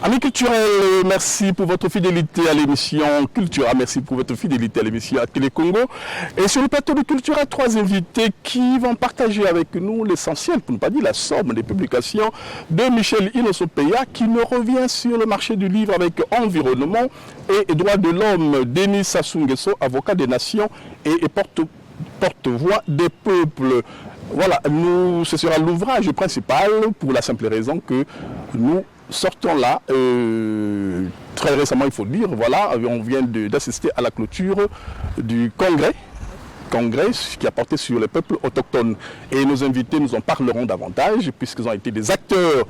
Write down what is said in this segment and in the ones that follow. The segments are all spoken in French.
Amis culturels, merci pour votre fidélité à l'émission Cultura, merci pour votre fidélité à l'émission Télé Congo. Et sur le plateau de Cultura, 3 invités qui vont partager avec nous l'essentiel, pour ne pas dire la somme des publications de Michel Inosopeya, qui nous revient sur le marché du livre avec environnement et droits de l'homme. Denis Sassou Nguesso, avocat des nations et porte-voix des peuples. Voilà, ce sera l'ouvrage principal pour la simple raison que nous sortons là, très récemment il faut le dire, voilà, on vient d'assister à la clôture du congrès qui a porté sur les peuples autochtones. Et nos invités nous en parleront davantage, puisqu'ils ont été des acteurs,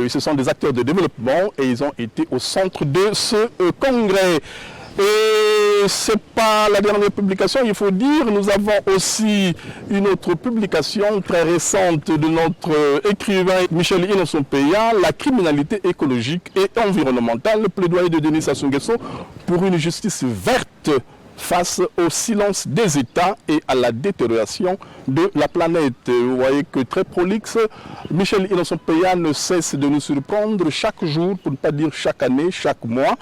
ce sont des acteurs de développement et ils ont été au centre de ce congrès. Et ce n'est pas la dernière publication, il faut dire, nous avons aussi une autre publication très récente de notre écrivain Michel Inosopeya, La criminalité écologique et environnementale, le plaidoyer de Denis Sassou Nguesso pour une justice verte face au silence des États et à la détérioration de la planète. Vous voyez que très prolixe, Michel Inosopeya ne cesse de nous surprendre chaque jour, pour ne pas dire chaque année, chaque mois,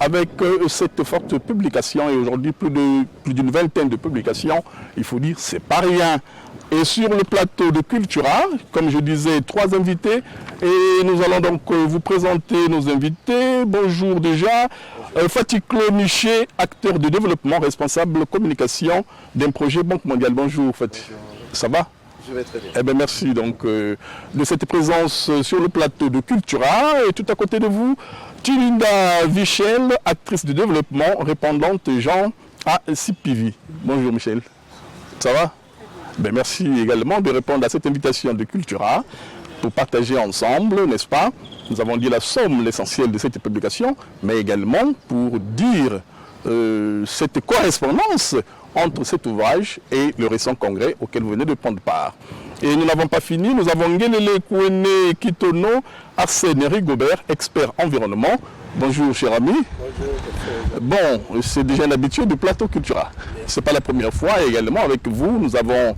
avec cette forte publication. Et aujourd'hui, plus d'une vingtaine de publications, il faut dire, c'est pas rien. Et sur le plateau de Cultura, comme je disais, 3 invités. Et nous allons donc vous présenter nos invités. Bonjour déjà. Fatiklo Miché, acteur de développement, responsable communication d'un projet Banque mondiale. Bonjour Fatik. Ça va? Je vais très bien. Eh bien merci donc de cette présence sur le plateau de Cultura. Et tout à côté de vous, Tilinda Vichel, actrice de développement, répondante Jean à CPV. Bonjour Michel. Ça va? Ben, merci également de répondre à cette invitation de Cultura pour partager ensemble, n'est-ce pas? Nous avons dit la somme, l'essentiel de cette publication, mais également pour dire cette correspondance entre cet ouvrage et le récent congrès auquel vous venez de prendre part. Et nous n'avons pas fini, nous avons Ngelele Kouene Kitono, Arsène Rigobert, expert environnement. Bonjour cher ami. Bonjour. Bon, c'est déjà un habitué du plateau Cultura. Ce n'est pas la première fois et également avec vous, nous avons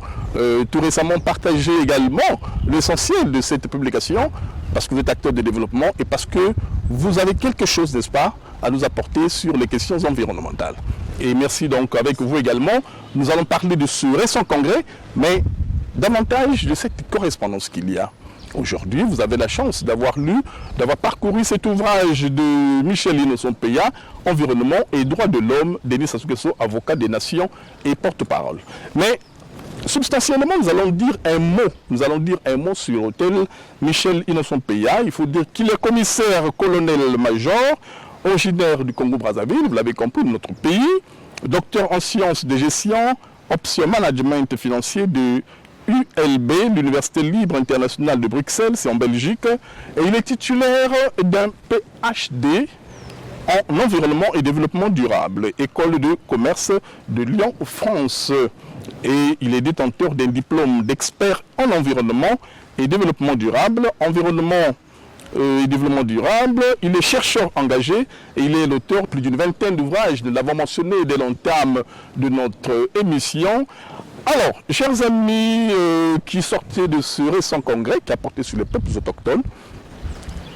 tout récemment partagé également l'essentiel de cette publication parce que vous êtes acteur de développement et parce que vous avez quelque chose, n'est-ce pas, à nous apporter sur les questions environnementales. Et merci donc avec vous également. Nous allons parler de ce récent congrès, mais davantage de cette correspondance qu'il y a. Aujourd'hui, vous avez la chance d'avoir parcouru cet ouvrage de Michel Inosopeya, Environnement et droits de l'homme, Denis Sassou Nguesso, avocat des nations et porte-parole. Mais substantiellement, nous allons dire un mot sur tel Michel Inosopeya. Il faut dire qu'il est commissaire colonel-major, originaire du Congo-Brazzaville, vous l'avez compris, de notre pays, docteur en sciences de gestion, option management financier de ULB, l'Université libre internationale de Bruxelles, c'est en Belgique, et il est titulaire d'un PhD en environnement et développement durable, école de commerce de Lyon, France. Et il est détenteur d'un diplôme d'expert en environnement et développement durable, et développement durable. Il est chercheur engagé et il est l'auteur de plus d'une vingtaine d'ouvrages. Nous l'avons mentionné dès l'entame de notre émission. Alors, chers amis qui sortaient de ce récent congrès qui a porté sur les peuples autochtones,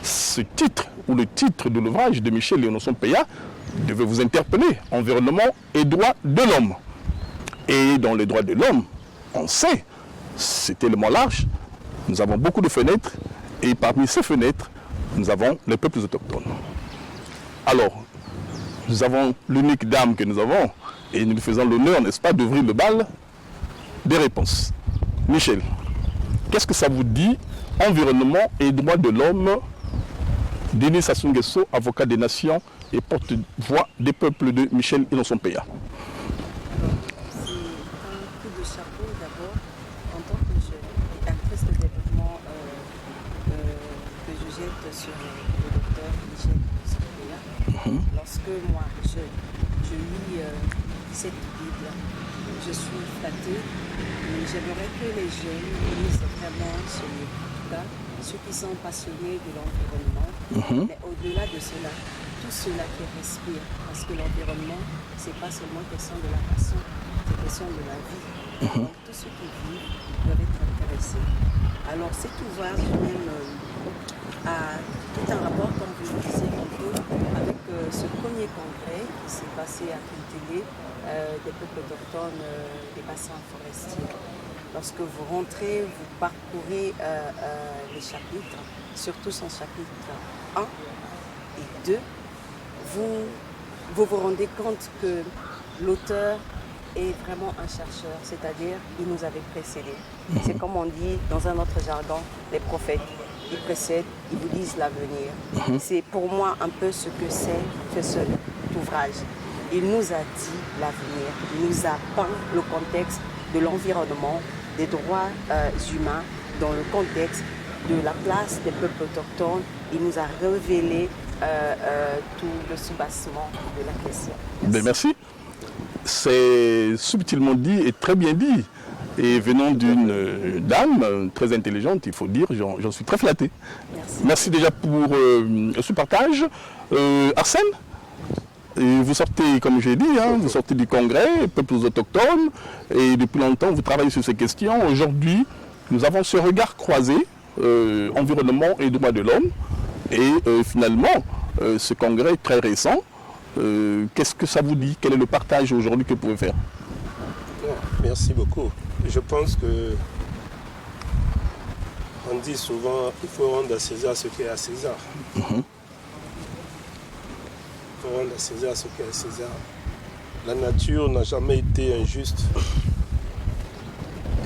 ce titre, ou le titre de l'ouvrage de Michel Inosopeya devait vous interpeller, Environnement et droits de l'homme. Et dans les droits de l'homme, on sait, c'est tellement large, nous avons beaucoup de fenêtres, et parmi ces fenêtres, nous avons les peuples autochtones. Alors, nous avons l'unique dame que nous avons, et nous lui faisons l'honneur, n'est-ce pas, d'ouvrir le bal des réponses. Michel, qu'est-ce que ça vous dit, environnement et droits de l'homme? Denis Sassou Nguesso, avocat des nations et porte-voix des peuples de Michel Inosopeya. C'est un coup de chapeau d'abord en tant que jeune actrice de développement que je jette sur le docteur Michel Inosopeya. Lorsque moi, je lis cette Bible, je suis flattée, mais j'aimerais que les jeunes lisent vraiment ce livre-là, ceux qui sont passionnés de l'environnement, mais au-delà de cela, tout cela qui respire, parce que l'environnement, ce n'est pas seulement question de la passion, c'est question de la vie. Donc tous ceux qui vivent doivent être intéressés. Alors cet ouvrage même a tout un rapport, comme vous le disiez, premier congrès qui s'est passé à Kintelé des peuples autochtones des bassins forestiers. Lorsque vous rentrez, vous parcourez les chapitres, surtout son chapitre 1 et 2, vous vous rendez compte que l'auteur est vraiment un chercheur, c'est-à-dire il nous avait précédés. C'est comme on dit dans un autre jargon, les prophètes. Ils précèdent, ils vous disent l'avenir. C'est pour moi un peu ce que c'est que cet ouvrage. Il nous a dit l'avenir, il nous a peint le contexte de l'environnement, des droits humains, dans le contexte de la place des peuples autochtones. Il nous a révélé tout le soubassement de la question. Ben, merci. C'est subtilement dit et très bien dit. Et venant d'une dame très intelligente, il faut dire, j'en suis très flatté. Merci. Merci déjà pour ce partage. Arsène, et vous sortez, comme j'ai dit, vous sortez du congrès, peuples autochtones, et depuis longtemps vous travaillez sur ces questions. Aujourd'hui, nous avons ce regard croisé, environnement et droits de l'homme, et finalement, ce congrès très récent, qu'est-ce que ça vous dit? Quel est le partage aujourd'hui que vous pouvez faire? Merci beaucoup. Je pense que on dit souvent qu'il faut rendre à César ce qui est à César. Il faut rendre à César ce qui est à César. La nature n'a jamais été injuste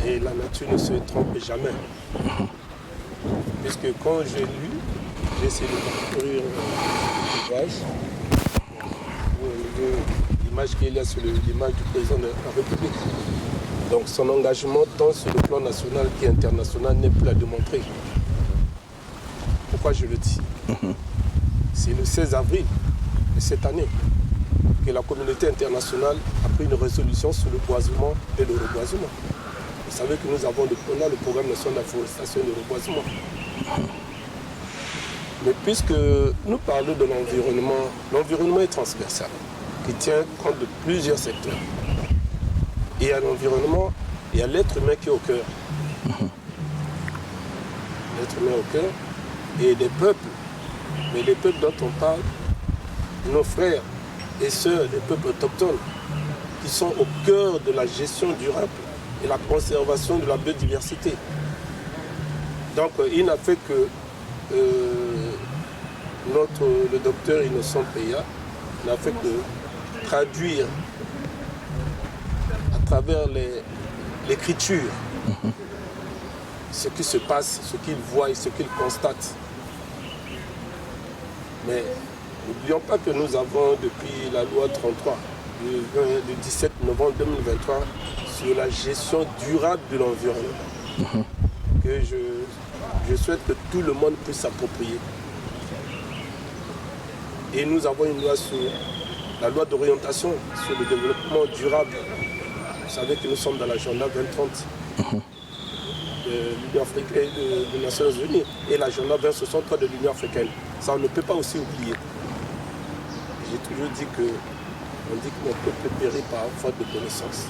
et la nature ne se trompe jamais. Puisque quand j'ai lu, j'ai essayé de parcourir l'ouvrage. L'image qu'il y a sur l'image du président de la République. Donc son engagement tant sur le plan national qu'international n'est plus à démontrer. Pourquoi je le dis? C'est le 16 avril de cette année que la communauté internationale a pris une résolution sur le boisement et le reboisement. Vous savez que nous avons le programme national d'afforestation et de reboisement. Mais puisque nous parlons de l'environnement, l'environnement est transversal, qui tient compte de plusieurs secteurs. Et à l'environnement, il y a l'être humain qui est au cœur. L'être humain au cœur et les peuples. Mais les peuples dont on parle, nos frères et sœurs, les peuples autochtones, qui sont au cœur de la gestion durable et la conservation de la biodiversité. Donc il n'a fait que le docteur Innocent Peya n'a fait que traduire à travers l'écriture ce qui se passe, ce qu'il voit et ce qu'il constate. Mais n'oublions pas que nous avons depuis la loi 33 du 17 novembre 2023 sur la gestion durable de l'environnement que je souhaite que tout le monde puisse s'approprier. Et nous avons une loi sur la loi d'orientation sur le développement durable. Vous savez que nous sommes dans l'agenda 2030 de l'Union africaine des Nations Unies et l'agenda 2063 de l'Union africaine. Ça, on ne peut pas aussi oublier. J'ai toujours dit que on dit que mon peuple périt par faute de connaissance.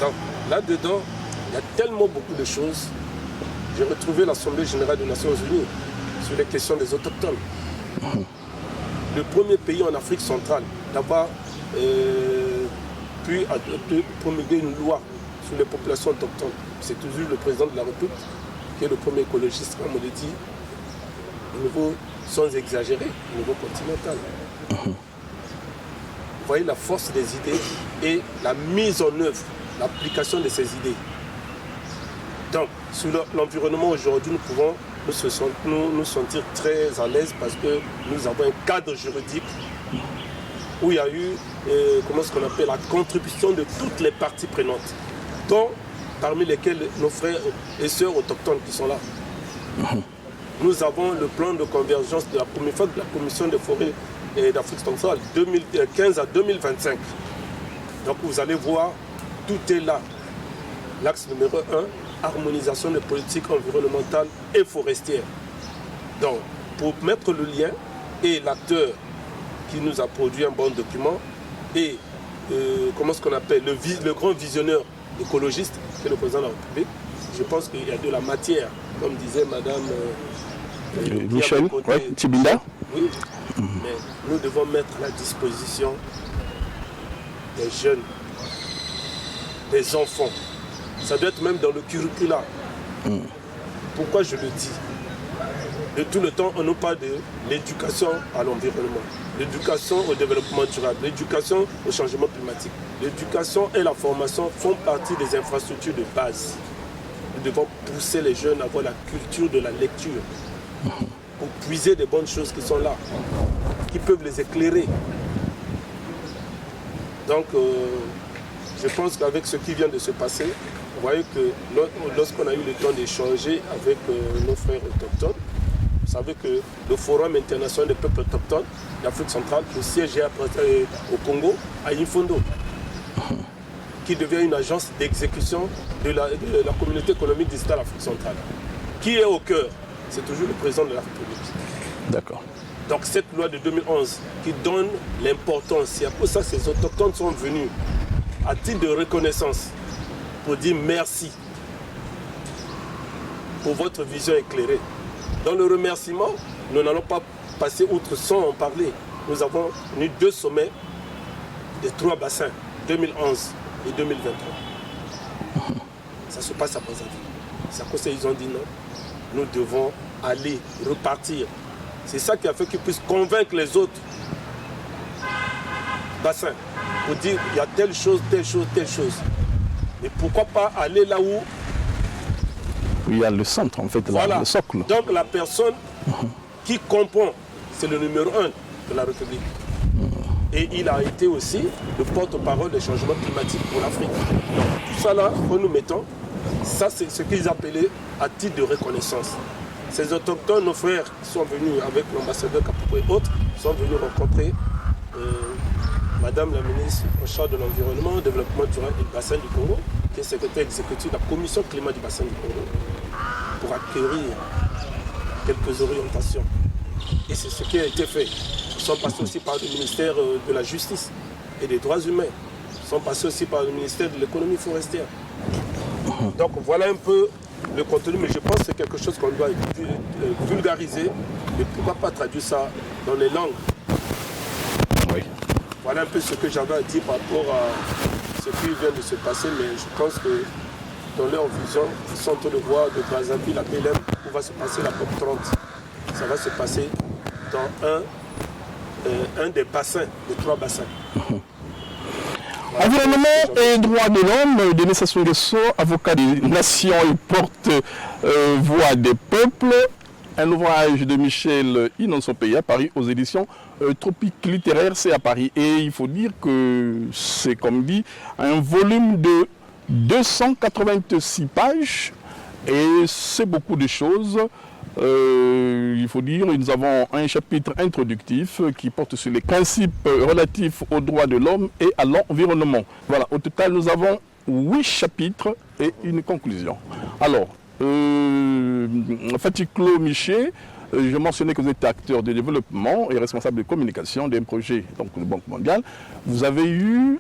Donc là-dedans, il y a tellement beaucoup de choses. J'ai retrouvé l'Assemblée générale des Nations Unies sur les questions des autochtones. Le premier pays en Afrique centrale d'avoir pu promulguer une loi sur les populations autochtones. C'est toujours le président de la République qui est le premier écologiste, comme on le dit, au niveau, sans exagérer, au niveau continental. Vous voyez la force des idées et la mise en œuvre, l'application de ces idées. Donc, sur l'environnement aujourd'hui, nous pouvons nous sentir très à l'aise parce que nous avons un cadre juridique où il y a eu comment ce qu'on appelle la contribution de toutes les parties prenantes, dont parmi lesquelles nos frères et sœurs autochtones qui sont là. Nous avons le plan de convergence de la première fois de la Commission des forêts d'Afrique centrale 2015 à 2025. Donc vous allez voir, tout est là. L'axe numéro 1, harmonisation des politiques environnementales et forestières. Donc, pour mettre le lien et l'acteur qui nous a produit un bon document et comment ce qu'on appelle le grand visionneur écologiste, qui est le président de la République, je pense qu'il y a de la matière, comme disait Madame Michel, Tibinda. Oui, mais nous devons mettre à la disposition des jeunes, des enfants. Ça doit être même dans le curricula. Pourquoi je le dis? De tout le temps, on nous parle de l'éducation à l'environnement, l'éducation au développement durable, l'éducation au changement climatique. L'éducation et la formation font partie des infrastructures de base. Nous devons pousser les jeunes à avoir la culture de la lecture pour puiser des bonnes choses qui sont là, qui peuvent les éclairer. Donc, je pense qu'avec ce qui vient de se passer, vous voyez que lorsqu'on a eu le temps d'échanger avec nos frères autochtones, vous savez que le Forum international des peuples autochtones d'Afrique centrale, le siège est au Congo, à Infondo, qui devient une agence d'exécution de la communauté économique digitale Afrique centrale. Qui est au cœur? C'est toujours le président de la République. D'accord. Donc cette loi de 2011 qui donne l'importance, c'est pour ça que ces autochtones sont venus à titre de reconnaissance pour dire merci pour votre vision éclairée. Dans le remerciement, nous n'allons pas passer outre sans en parler. Nous avons eu 2 sommets des 3 bassins, 2011 et 2023. Ça se passe à Brazzaville. C'est à cause qu'ils ont dit non. Nous devons aller repartir. C'est ça qui a fait qu'ils puissent convaincre les autres bassins pour dire il y a telle chose, telle chose, telle chose. Mais pourquoi pas aller là où il y a le centre, en fait, voilà. Le socle. Donc la personne qui comprend, c'est le numéro 1 de la République. Et il a été aussi le porte-parole des changements climatiques pour l'Afrique. Donc tout ça là, que nous mettons, ça c'est ce qu'ils appelaient à titre de reconnaissance. Ces autochtones, nos frères qui sont venus avec l'ambassadeur Kapoko et autres, sont venus rencontrer Madame la ministre en charge de l'environnement, du développement durable et du bassin du Congo, qui est secrétaire exécutif de la commission climat du bassin du Congo, pour acquérir quelques orientations. Et c'est ce qui a été fait. Ils sont passés aussi par le ministère de la Justice et des Droits humains. Ils sont passés aussi par le ministère de l'économie forestière. Donc voilà un peu le contenu, mais je pense que c'est quelque chose qu'on doit vulgariser. Et pourquoi pas traduire ça dans les langues? Oui. Voilà un peu ce que j'avais à dire par rapport à ce qui vient de se passer, mais je pense que dans leur vision, ils sont en train de voir de Brazzaville à Belém où va se passer la COP 30. Ça va se passer dans un des bassins, des 3 bassins. Environnement et droits de l'homme, Denis Sassou Nguesso, avocat des nations et porte-voix des peuples. Un ouvrage de Michel Inonso-Paya à Paris aux éditions Tropique Littéraire, c'est à Paris. Et il faut dire que c'est, comme dit, un volume de 286 pages et c'est beaucoup de choses. Il faut dire, nous avons un chapitre introductif qui porte sur les principes relatifs aux droits de l'homme et à l'environnement. Voilà, au total, nous avons 8 chapitres et une conclusion. Alors, Fatiklo Miché, je mentionnais que vous êtes acteur de développement et responsable de communication d'un projet, donc de Banque mondiale. Vous avez eu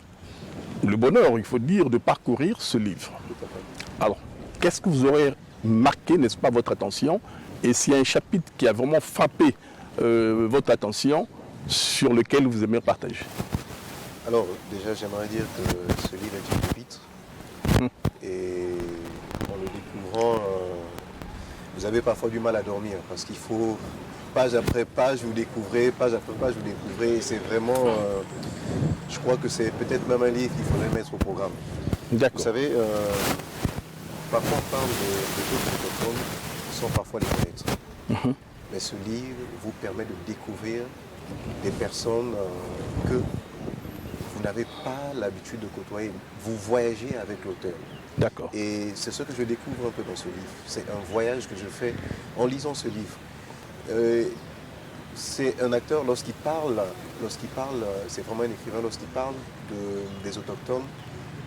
le bonheur, il faut dire, de parcourir ce livre. Alors, qu'est-ce que vous aurez marqué, n'est-ce pas, votre attention? Et s'il y a un chapitre qui a vraiment frappé votre attention, sur lequel vous aimez partager? Alors, déjà, j'aimerais dire que ce livre est une pépite. Et en le découvrant, vous avez parfois du mal à dormir parce qu'il faut, page après page, vous découvrez, page après page, vous découvrez. Et c'est vraiment, je crois que c'est peut-être même un livre qu'il faudrait mettre au programme. D'accord. Vous savez, parfois on parle de d'autres autochtones sans parfois les connaître. Mais ce livre vous permet de découvrir des personnes que vous n'avez pas l'habitude de côtoyer. Vous voyagez avec l'auteur. D'accord. Et c'est ce que je découvre un peu dans ce livre. C'est un voyage que je fais en lisant ce livre. C'est un acteur, lorsqu'il parle, c'est vraiment un écrivain, lorsqu'il parle des autochtones,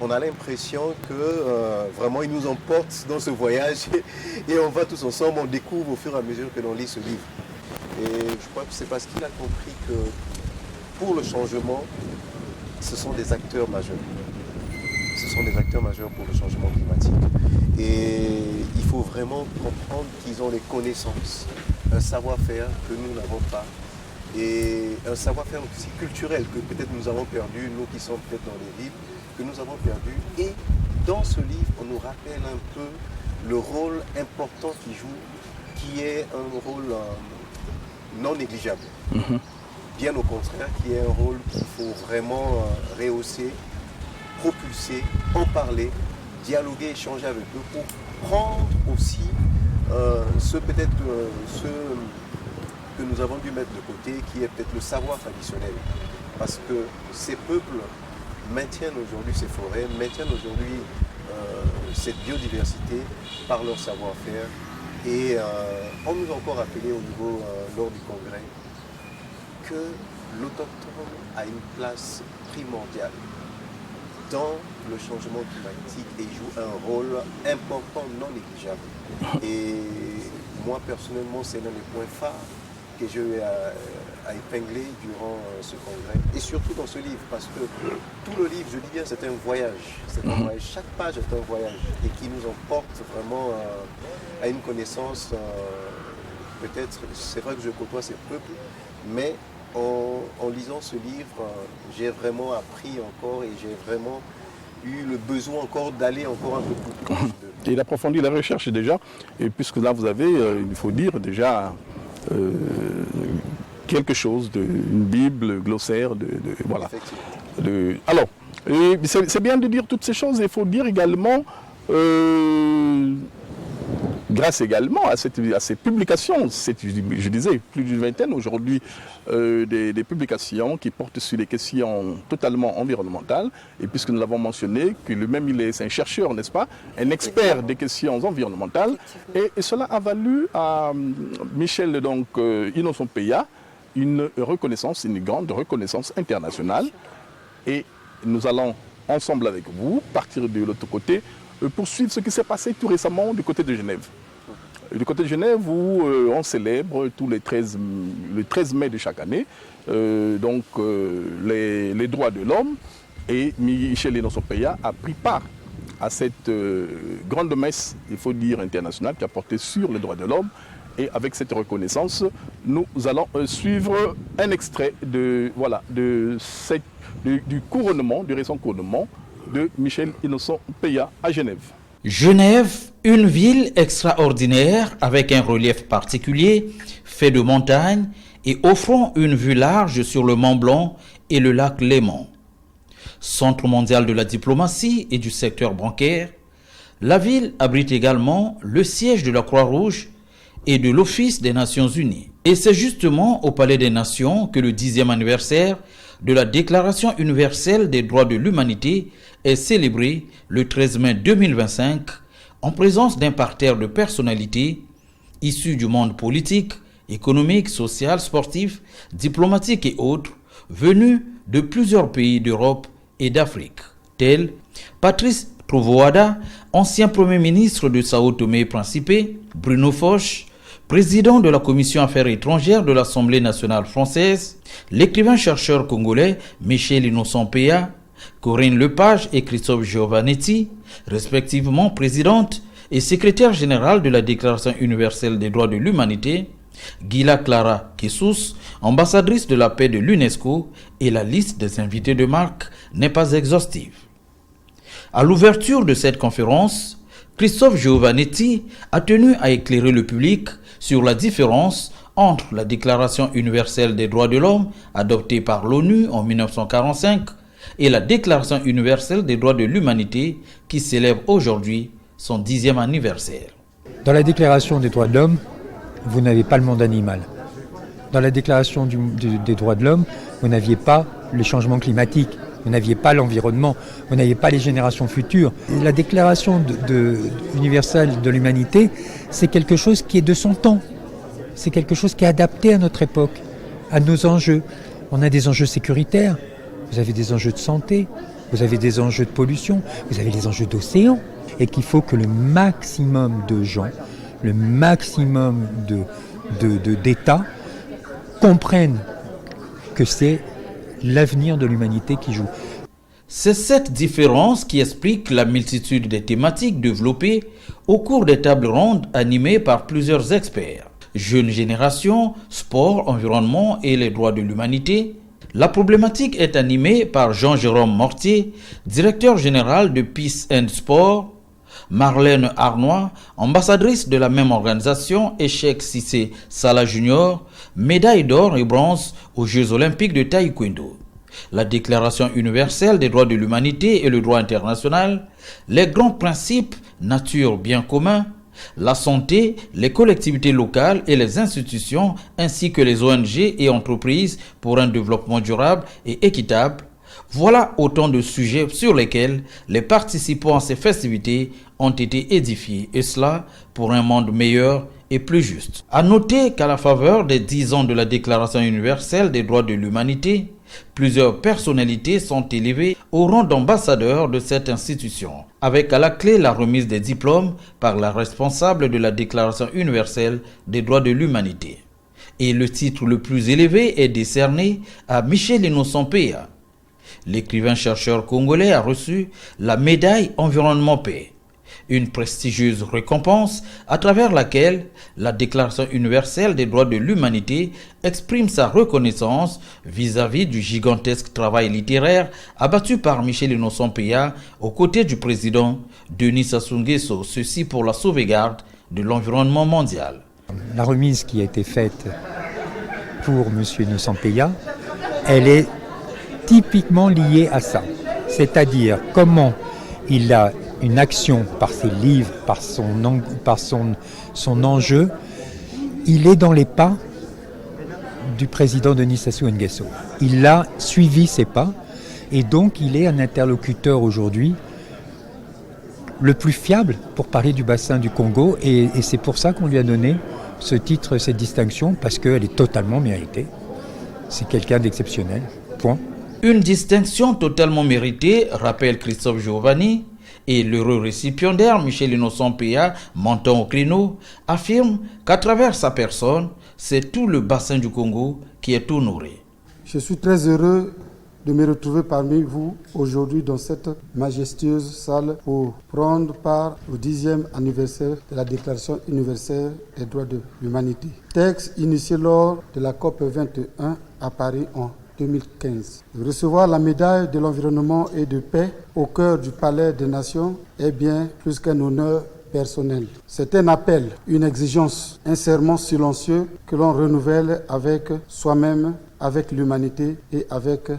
on a l'impression que vraiment il nous emporte dans ce voyage et on va tous ensemble, on découvre au fur et à mesure que l'on lit ce livre. Et je crois que c'est parce qu'il a compris que pour le changement, ce sont des acteurs majeurs. Ce sont des acteurs majeurs pour le changement climatique. Et il faut vraiment comprendre qu'ils ont les connaissances un savoir-faire que nous n'avons pas et un savoir-faire aussi culturel que peut-être nous avons perdu, nous qui sommes peut-être dans les villes, que nous avons perdu. Et dans ce livre, on nous rappelle un peu le rôle important qu'il joue, qui est un rôle non négligeable. Bien au contraire, qui est un rôle qu'il faut vraiment rehausser, propulser, en parler, dialoguer, échanger avec eux pour prendre aussi ce que nous avons dû mettre de côté, qui est peut-être le savoir traditionnel. Parce que ces peuples maintiennent aujourd'hui ces forêts, maintiennent aujourd'hui cette biodiversité par leur savoir-faire. Et on nous a encore rappelé au niveau, lors du congrès, que l'autochtone a une place primordiale dans le changement climatique et joue un rôle important, non négligeable. Et moi, personnellement, c'est l'un des points phares que j'ai eu à épingler durant ce congrès. Et surtout dans ce livre, parce que tout le livre, je dis bien, c'est un voyage. C'est un voyage. Chaque page est un voyage et qui nous emporte vraiment à une connaissance. Peut-être, c'est vrai que je côtoie ces peuples, mais en lisant ce livre, j'ai vraiment appris encore et j'ai vraiment eu le besoin encore d'aller encore un peu plus proche d'eux. Il approfondit la recherche déjà, et puisque là vous avez, il faut dire déjà, quelque chose d'une Bible, glossaire, voilà. Alors, c'est bien de dire toutes ces choses, il faut dire également, grâce également à ces publications, je disais, plus d'une vingtaine aujourd'hui, des publications qui portent sur les questions totalement environnementales. Et puisque nous l'avons mentionné, que lui-même c'est un chercheur, n'est-ce pas, un expert des questions environnementales. Et cela a valu à Michel Innocent-Peya une reconnaissance, une grande reconnaissance internationale. Et nous allons ensemble avec vous partir de l'autre côté, poursuivre ce qui s'est passé tout récemment du côté de Genève. Du côté de Genève, où on célèbre tous le 13 mai de chaque année les droits de l'homme. Et Michel Innocent-Peya a pris part à cette grande messe, il faut dire internationale, qui a porté sur les droits de l'homme. Et avec cette reconnaissance, nous allons suivre un extrait du couronnement, du récent couronnement de Michel Innocent-Peya à Genève. Genève, une ville extraordinaire avec un relief particulier, fait de montagnes et offrant une vue large sur le Mont Blanc et le lac Léman. Centre mondial de la diplomatie et du secteur bancaire, la ville abrite également le siège de la Croix-Rouge et de l'Office des Nations Unies. Et c'est justement au Palais des Nations que le 10e anniversaire de la Déclaration universelle des droits de l'humanité est célébré le 13 mai 2025 en présence d'un parterre de personnalités issues du monde politique, économique, social, sportif, diplomatique et autres, venus de plusieurs pays d'Europe et d'Afrique, tels Patrice Trovoada, ancien Premier ministre de Sao Tomé et Principe, Bruno Foch, président de la Commission Affaires étrangères de l'Assemblée nationale française, l'écrivain-chercheur congolais Michel Innocent-Peya, Corinne Lepage et Christophe Giovannetti, respectivement présidente et secrétaire générale de la Déclaration universelle des droits de l'humanité, Gila Clara Kessous, ambassadrice de la paix de l'UNESCO, et la liste des invités de marque n'est pas exhaustive. À l'ouverture de cette conférence, Christophe Giovannetti a tenu à éclairer le public sur la différence entre la Déclaration universelle des droits de l'homme adoptée par l'ONU en 1945 et la Déclaration universelle des droits de l'humanité qui célèbre aujourd'hui son 10e anniversaire. Dans la Déclaration des droits de l'homme, vous n'avez pas le monde animal. Dans la Déclaration des droits de l'homme, vous n'aviez pas le changement climatique, vous n'aviez pas l'environnement, vous n'aviez pas les générations futures. La Déclaration universelle de l'humanité, c'est quelque chose qui est de son temps. C'est quelque chose qui est adapté à notre époque, à nos enjeux. On a des enjeux sécuritaires, vous avez des enjeux de santé, vous avez des enjeux de pollution, vous avez les enjeux d'océan. Et qu'il faut que le maximum de gens, le maximum d'États comprennent que c'est l'avenir de l'humanité qui joue. C'est cette différence qui explique la multitude des thématiques développées au cours des tables rondes animées par plusieurs experts. Jeune génération, sport, environnement et les droits de l'humanité. La problématique est animée par Jean-Jérôme Mortier, directeur général de Peace and Sport, Marlène Arnois, ambassadrice de la même organisation, et Cheikh Cissé Salah Junior, médaille d'or et bronze aux Jeux olympiques de taekwondo. La Déclaration universelle des droits de l'humanité et le droit international, les grands principes, nature, bien commun, la santé, les collectivités locales et les institutions, ainsi que les ONG et entreprises pour un développement durable et équitable. Voilà autant de sujets sur lesquels les participants à ces festivités ont été édifiés, et cela pour un monde meilleur et plus juste. À noter qu'à la faveur des 10 ans de la Déclaration universelle des droits de l'humanité, plusieurs personnalités sont élevées au rang d'ambassadeurs de cette institution, avec à la clé la remise des diplômes par la responsable de la Déclaration universelle des droits de l'humanité. Et le titre le plus élevé est décerné à Michel Innocent Péa. L'écrivain-chercheur congolais a reçu la médaille Environnement Paix, une prestigieuse récompense à travers laquelle la Déclaration universelle des droits de l'humanité exprime sa reconnaissance vis-à-vis du gigantesque travail littéraire abattu par Michel Innocent Péa aux côtés du président Denis Sassou Nguesso, ceci pour la sauvegarde de l'environnement mondial. La remise qui a été faite pour M. Innocent Péa, elle est typiquement liée à ça, c'est-à-dire comment il a une action par ses livres, par son enjeu, il est dans les pas du président Denis Sassou Nguesso. Il a suivi ses pas et donc il est un interlocuteur aujourd'hui le plus fiable pour parler du bassin du Congo et c'est pour ça qu'on lui a donné ce titre, cette distinction, parce qu'elle est totalement méritée. C'est quelqu'un d'exceptionnel, point. Une distinction totalement méritée, rappelle Christophe Giovanni, et l'heureux récipiendaire Michel Innocent Péa, montant au créneau, affirme qu'à travers sa personne, c'est tout le bassin du Congo qui est honoré. Je suis très heureux de me retrouver parmi vous aujourd'hui dans cette majestueuse salle pour prendre part au 10e anniversaire de la Déclaration universelle des droits de l'humanité. Texte initié lors de la COP 21 à Paris en 2015. Recevoir la médaille de l'environnement et de paix au cœur du Palais des Nations est bien plus qu'un honneur personnel. C'est un appel, une exigence, un serment silencieux que l'on renouvelle avec soi-même, avec l'humanité et avec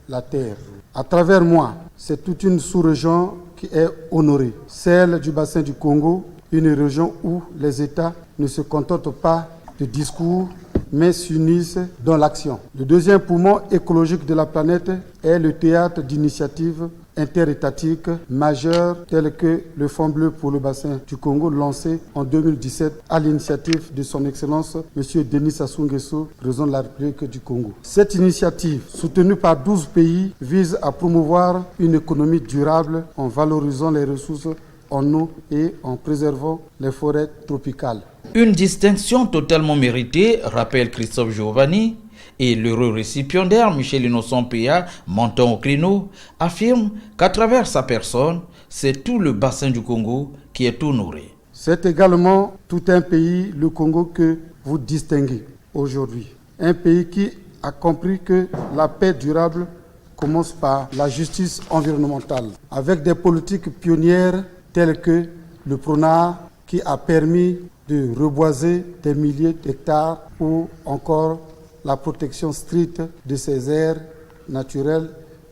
la terre. À travers moi, c'est toute une sous-région qui est honorée, celle du bassin du Congo, une région où les États ne se contentent pas de discours, mais s'unissent dans l'action. Le deuxième poumon écologique de la planète est le théâtre d'initiatives interétatiques majeures telles que le Fonds bleu pour le bassin du Congo lancé en 2017 à l'initiative de son Excellence M. Denis Sassou Nguesso, président de la République du Congo. Cette initiative, soutenue par 12 pays, vise à promouvoir une économie durable en valorisant les ressources en eau et en préservant les forêts tropicales. Une distinction totalement méritée, rappelle Christophe Giovanni, et l'heureux récipiendaire Michel Innocent Péa, montant au créneau, affirme qu'à travers sa personne, c'est tout le bassin du Congo qui est honoré. C'est également tout un pays, le Congo, que vous distinguez aujourd'hui. Un pays qui a compris que la paix durable commence par la justice environnementale, avec des politiques pionnières telles que le PRONAR, qui a permis de reboiser des milliers d'hectares, ou encore la protection stricte de ces aires naturelles.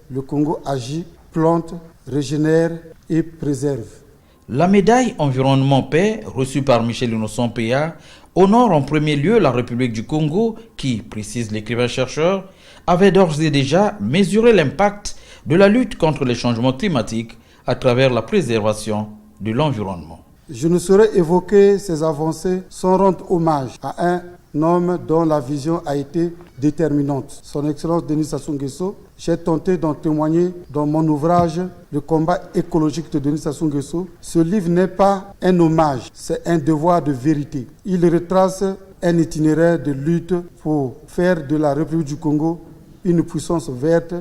Le Congo agit, plante, régénère et préserve. La médaille Environnement Paix, reçue par Michel Innocent Péa, honore en premier lieu la République du Congo qui, précise l'écrivain-chercheur, avait d'ores et déjà mesuré l'impact de la lutte contre les changements climatiques à travers la préservation de l'environnement. Je ne saurais évoquer ces avancées sans rendre hommage à un homme dont la vision a été déterminante. Son Excellence Denis Sassou Nguesso. J'ai tenté d'en témoigner dans mon ouvrage « Le combat écologique de Denis Sassou Nguesso ». Ce livre n'est pas un hommage, c'est un devoir de vérité. Il retrace un itinéraire de lutte pour faire de la République du Congo une puissance verte,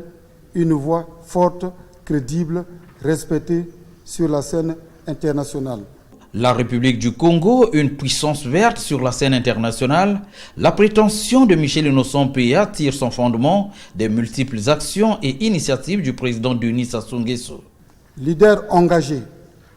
une voix forte, crédible, respectée sur la scène internationale. La République du Congo, une puissance verte sur la scène internationale, la prétention de Michel Innocent Peya tire son fondement des multiples actions et initiatives du président Denis Sassou Nguesso. Leader engagé,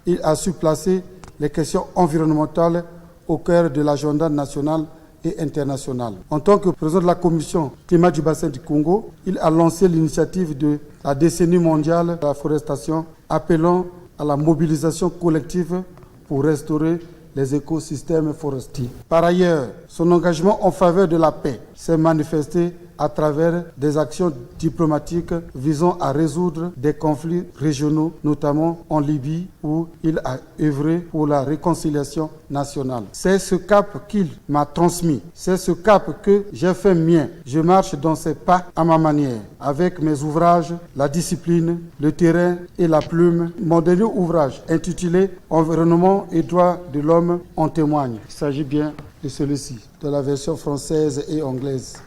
il a su placer les questions environnementales au cœur de l'agenda national et international. En tant que président de la commission climat du bassin du Congo, il a lancé l'initiative de la décennie mondiale de la forestation, appelant à la mobilisation collective pour restaurer les écosystèmes forestiers. Par ailleurs, son engagement en faveur de la paix s'est manifesté à travers des actions diplomatiques visant à résoudre des conflits régionaux, notamment en Libye, où il a œuvré pour la réconciliation nationale. C'est ce cap qu'il m'a transmis, c'est ce cap que j'ai fait mien. Je marche dans ses pas à ma manière, avec mes ouvrages, la discipline, le terrain et la plume. Mon dernier ouvrage, intitulé « Environnement et droits de l'homme » en témoigne. Il s'agit bien de celui-ci, de la version française et anglaise,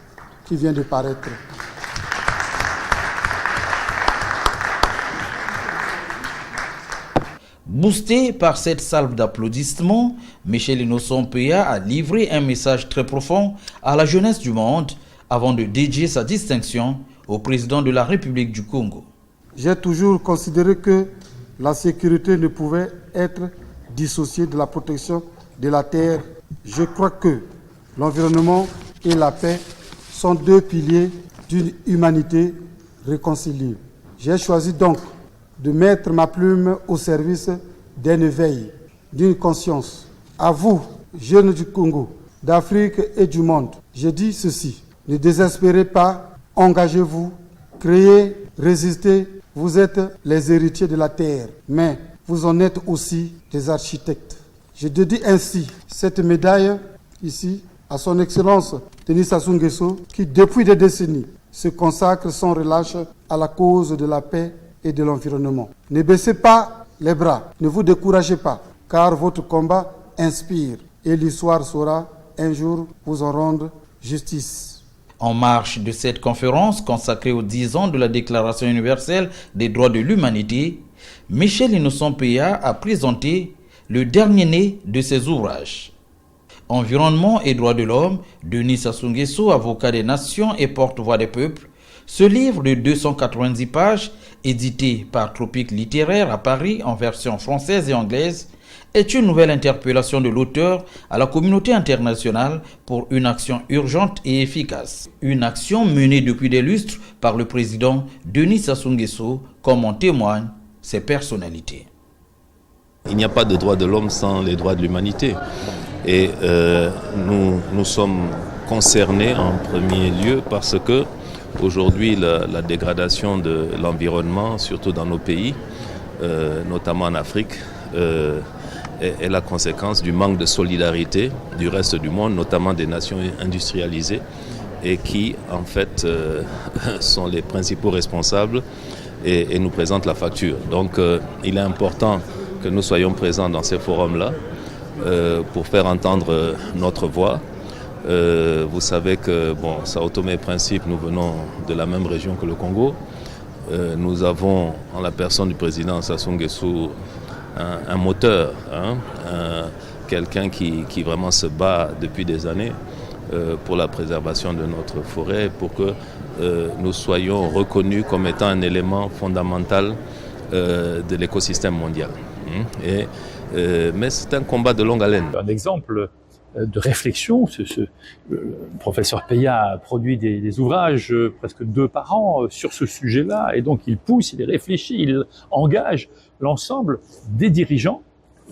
qui vient de paraître. Boosté par cette salve d'applaudissements, Michel Innocent Peya a livré un message très profond à la jeunesse du monde avant de dédier sa distinction au président de la République du Congo. J'ai toujours considéré que la sécurité ne pouvait être dissociée de la protection de la terre. Je crois que l'environnement et la paix sont deux piliers d'une humanité réconciliée. J'ai choisi donc de mettre ma plume au service d'un éveil, d'une conscience. À vous, jeunes du Congo, d'Afrique et du monde, je dis ceci. Ne désespérez pas, engagez-vous, créez, résistez. Vous êtes les héritiers de la terre, mais vous en êtes aussi des architectes. Je dédie ainsi cette médaille ici à son Excellence Denis Sassou Nguesso, qui depuis des décennies se consacre sans relâche à la cause de la paix et de l'environnement. Ne baissez pas les bras, ne vous découragez pas, car votre combat inspire et l'histoire saura un jour vous en rendre justice. En marge de cette conférence consacrée aux 10 ans de la Déclaration universelle des droits de l'humanité, Michel Innocent Peya a présenté le dernier-né de ses ouvrages. Environnement et droits de l'homme, Denis Sassou Nguesso, avocat des nations et porte-voix des peuples, ce livre de 290 pages, édité par Tropique Littéraire à Paris en version française et anglaise, est une nouvelle interpellation de l'auteur à la communauté internationale pour une action urgente et efficace. Une action menée depuis des lustres par le président Denis Sassou Nguesso, comme en témoignent ses personnalités. Il n'y a pas de droits de l'homme sans les droits de l'humanité. Et nous sommes concernés en premier lieu parce que aujourd'hui la dégradation de l'environnement, surtout dans nos pays, notamment en Afrique, est la conséquence du manque de solidarité du reste du monde, notamment des nations industrialisées, et qui en fait sont les principaux responsables et nous présentent la facture. Donc il est important que nous soyons présents dans ces forums-là pour faire entendre notre voix. Vous savez que, Sao Tomé et Principe, nous venons de la même région que le Congo. Nous avons, en la personne du président Sassou Nguesso, un moteur, quelqu'un qui vraiment se bat depuis des années pour la préservation de notre forêt, pour que nous soyons reconnus comme étant un élément fondamental de l'écosystème mondial. Mais c'est un combat de longue haleine. Un exemple de réflexion, le professeur Peya a produit des ouvrages, presque 2 par an, sur ce sujet-là, et donc il pousse, il réfléchit, il engage l'ensemble des dirigeants,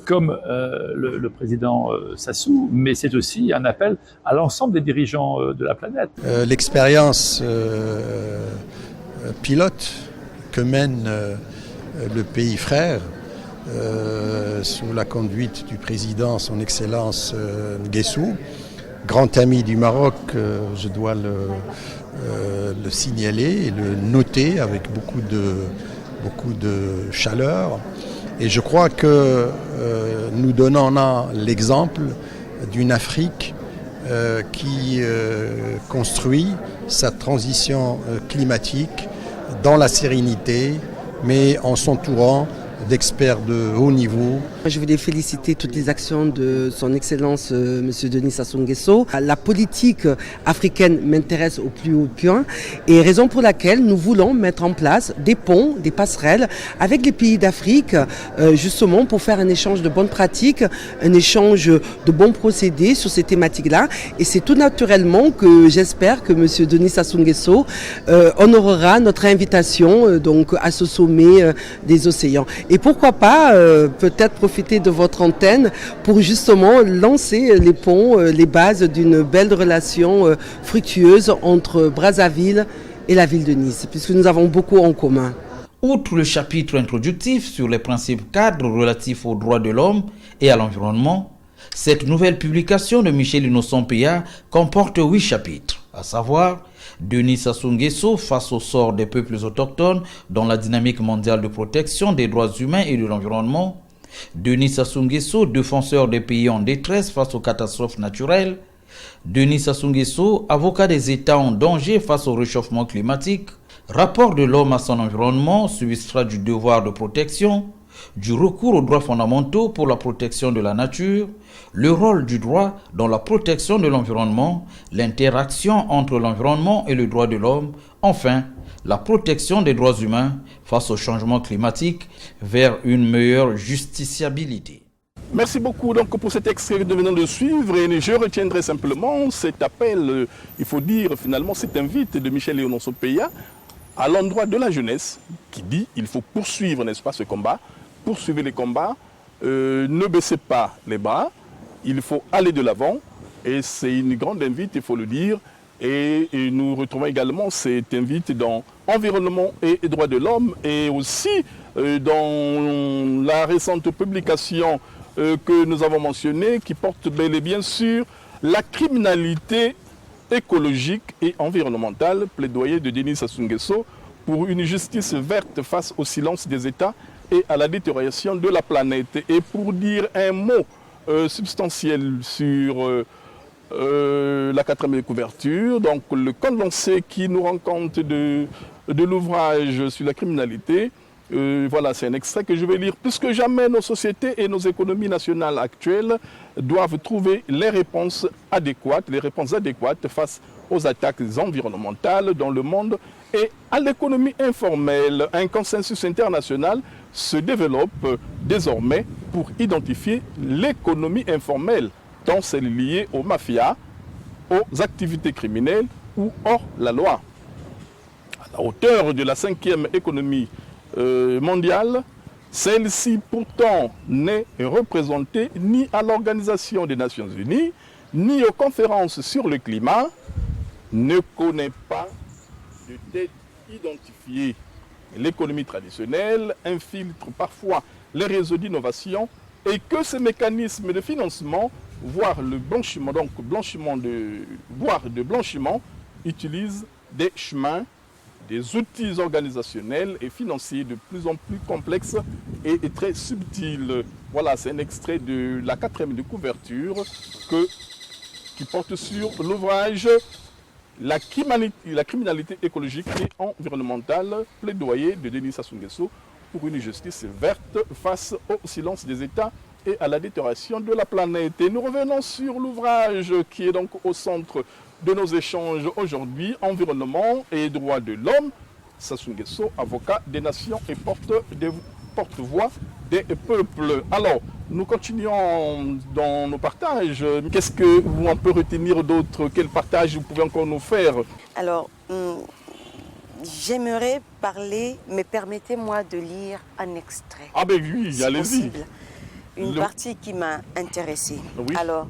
comme le président Sassou, mais c'est aussi un appel à l'ensemble des dirigeants de la planète. L'expérience pilote que mène le pays frère, sous la conduite du président, son Excellence Nguesso, grand ami du Maroc, je dois le signaler et le noter avec beaucoup de chaleur. Et je crois que nous donnons là l'exemple d'une Afrique qui construit sa transition climatique dans la sérénité, mais en s'entourant d'experts de haut niveau. Je voulais féliciter toutes les actions de son Excellence M. Denis Sassou Nguesso. La politique africaine m'intéresse au plus haut point et raison pour laquelle nous voulons mettre en place des ponts, des passerelles avec les pays d'Afrique justement pour faire un échange de bonnes pratiques, un échange de bons procédés sur ces thématiques-là. Et c'est tout naturellement que j'espère que M. Denis Sassou Nguesso honorera notre invitation donc à ce sommet des océans. Et pourquoi pas peut-être profiter de votre antenne pour justement lancer les ponts, les bases d'une belle relation fructueuse entre Brazzaville et la ville de Nice, puisque nous avons beaucoup en commun. Outre le chapitre introductif sur les principes cadres relatifs aux droits de l'homme et à l'environnement, cette nouvelle publication de Michel Innocent Peya comporte 8 chapitres, à savoir Denis Sassou Nguesso face au sort des peuples autochtones dans la dynamique mondiale de protection des droits humains et de l'environnement, Denis Sassou Nguesso, défenseur des pays en détresse face aux catastrophes naturelles, Denis Sassou Nguesso, avocat des États en danger face au réchauffement climatique, rapport de l'homme à son environnement, substrat du devoir de protection, du recours aux droits fondamentaux pour la protection de la nature, le rôle du droit dans la protection de l'environnement, l'interaction entre l'environnement et le droit de l'homme, enfin, la protection des droits humains face au changement climatique vers une meilleure justiciabilité. Merci beaucoup donc pour cet extrait que nous venons de suivre et je retiendrai simplement cet appel, il faut dire finalement cette invite de Michel Innocent Peya à l'endroit de la jeunesse qui dit il faut poursuivre, n'est-ce pas, ce combat, poursuivre les combats, ne baissez pas les bras, il faut aller de l'avant et c'est une grande invite, il faut le dire. Et nous retrouvons également cette invite dans Environnement et droits de l'homme et aussi dans la récente publication que nous avons mentionnée qui porte bel et bien sur la criminalité écologique et environnementale, plaidoyer de Denis Sassou Nguesso pour une justice verte face au silence des États et à la détérioration de la planète. Et pour dire un mot substantiel sur la 4e couverture, donc le condensé qui nous rend compte de l'ouvrage sur la criminalité. Voilà, c'est un extrait que je vais lire. Plus que jamais, nos sociétés et nos économies nationales actuelles doivent trouver les réponses adéquates face aux attaques environnementales dans le monde et à l'économie informelle. Un consensus international se développe désormais pour identifier l'économie informelle, tant celle liée aux mafias, aux activités criminelles ou hors la loi. À la hauteur de la 5e économie mondiale, celle-ci pourtant n'est représentée ni à l'Organisation des Nations Unies, ni aux conférences sur le climat, ne connaît pas de tête identifiée. L'économie traditionnelle infiltre parfois les réseaux d'innovation et que ces mécanismes de financement, voire de blanchiment, utilisent des chemins, des outils organisationnels et financiers de plus en plus complexes et très subtils. Voilà, c'est un extrait de la 4e de couverture qui porte sur l'ouvrage la criminalité écologique et environnementale, plaidoyer de Denis Sassou Nguesso pour une justice verte face au silence des États et à la détérioration de la planète. Et nous revenons sur l'ouvrage qui est donc au centre de nos échanges aujourd'hui, Environnement et droits de l'homme. Sassou Nguesso, avocat des nations et porte-voix des peuples. Alors, nous continuons dans nos partages. Qu'est-ce que on peut retenir d'autre? Quel partage vous pouvez encore nous faire? Alors, j'aimerais parler, mais permettez-moi de lire un extrait. Ah ben oui, allez-y. Une partie qui m'a intéressée. Oui. Alors,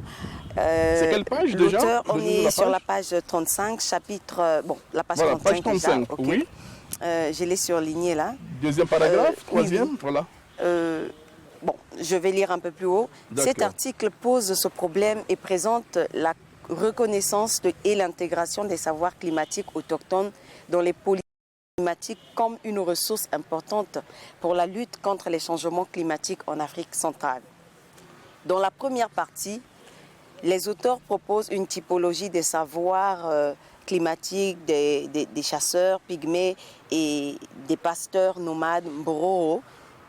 c'est quelle page déjà? L'auteur, on est sur la page 35, chapitre... la page voilà, 35 page 35, déjà, okay. Oui. Je l'ai surligné là. Deuxième paragraphe, troisième, oui. Voilà. Je vais lire un peu plus haut. Cet article pose ce problème et présente la reconnaissance et l'intégration des savoirs climatiques autochtones dans les politiques climatiques comme une ressource importante pour la lutte contre les changements climatiques en Afrique centrale. Dans la première partie, les auteurs proposent une typologie des savoirs climatiques des chasseurs, pygmées et des pasteurs nomades Mbororo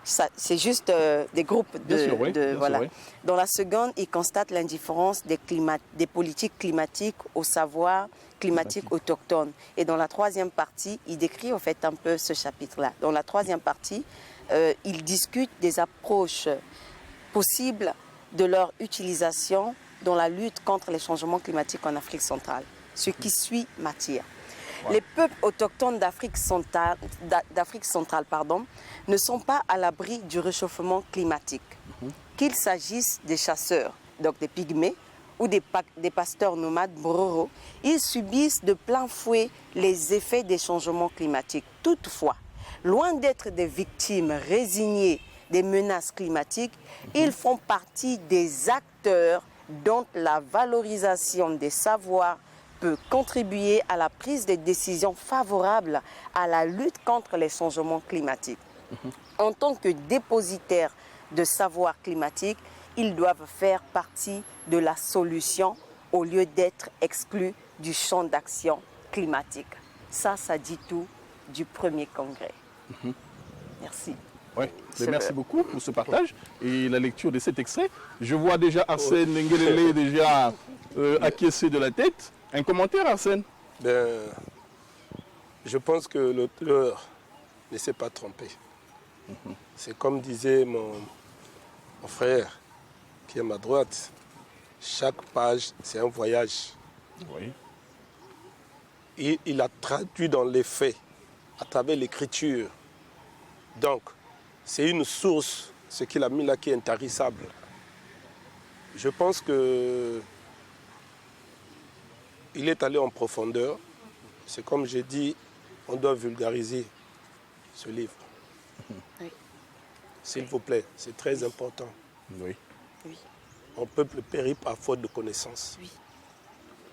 C'est juste des groupes Bien sûr, oui, bien sûr, voilà. oui. Dans la seconde, il constate l'indifférence des politiques climatiques au savoir climatique autochtone. Et dans la troisième partie, il décrit en fait un peu ce chapitre-là. Dans la troisième partie, il discute des approches possibles de leur utilisation dans la lutte contre les changements climatiques en Afrique centrale. Ce qui suit m'attire. Les peuples autochtones d'Afrique centrale, ne sont pas à l'abri du réchauffement climatique. Qu'il s'agisse des chasseurs, donc des pygmées, ou des pasteurs nomades bororo, ils subissent de plein fouet les effets des changements climatiques. Toutefois, loin d'être des victimes résignées des menaces climatiques, ils font partie des acteurs dont la valorisation des savoirs peut contribuer à la prise de décisions favorables à la lutte contre les changements climatiques. En tant que dépositaires de savoir climatique, ils doivent faire partie de la solution au lieu d'être exclus du champ d'action climatique. Ça dit tout du premier congrès. Merci. Ouais. Merci beaucoup pour ce partage et la lecture de cet extrait. Je vois déjà Arsène Ngelele déjà acquiescer de la tête. Un commentaire, Arsène? Je pense que l'auteur ne s'est pas trompé. C'est comme disait mon frère qui est à ma droite, chaque page c'est un voyage. Oui. Et il a traduit dans les faits, à travers l'écriture. Donc, c'est une source, ce qu'il a mis là qui est intarissable. Je pense que il est allé en profondeur. C'est comme j'ai dit, on doit vulgariser ce livre. Oui. S'il vous plaît, c'est très important. Oui. Oui. On peuple périt par faute de connaissances. Oui.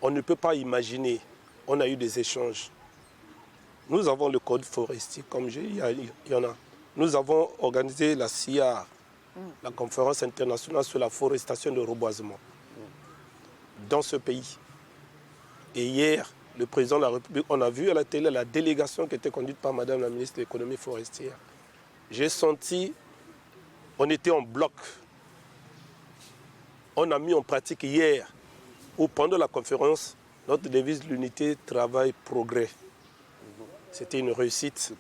On ne peut pas imaginer. On a eu des échanges. Nous avons le code forestier, comme il y en a. Nous avons organisé la CIAR, la conférence internationale sur la forestation et le reboisement, dans ce pays. Et hier, le président de la République, on a vu à la télé la délégation qui était conduite par Madame la ministre de l'économie forestière. J'ai senti, on était en bloc. On a mis en pratique hier, ou pendant la conférence, notre devise l'unité, travail, progrès. C'était une réussite.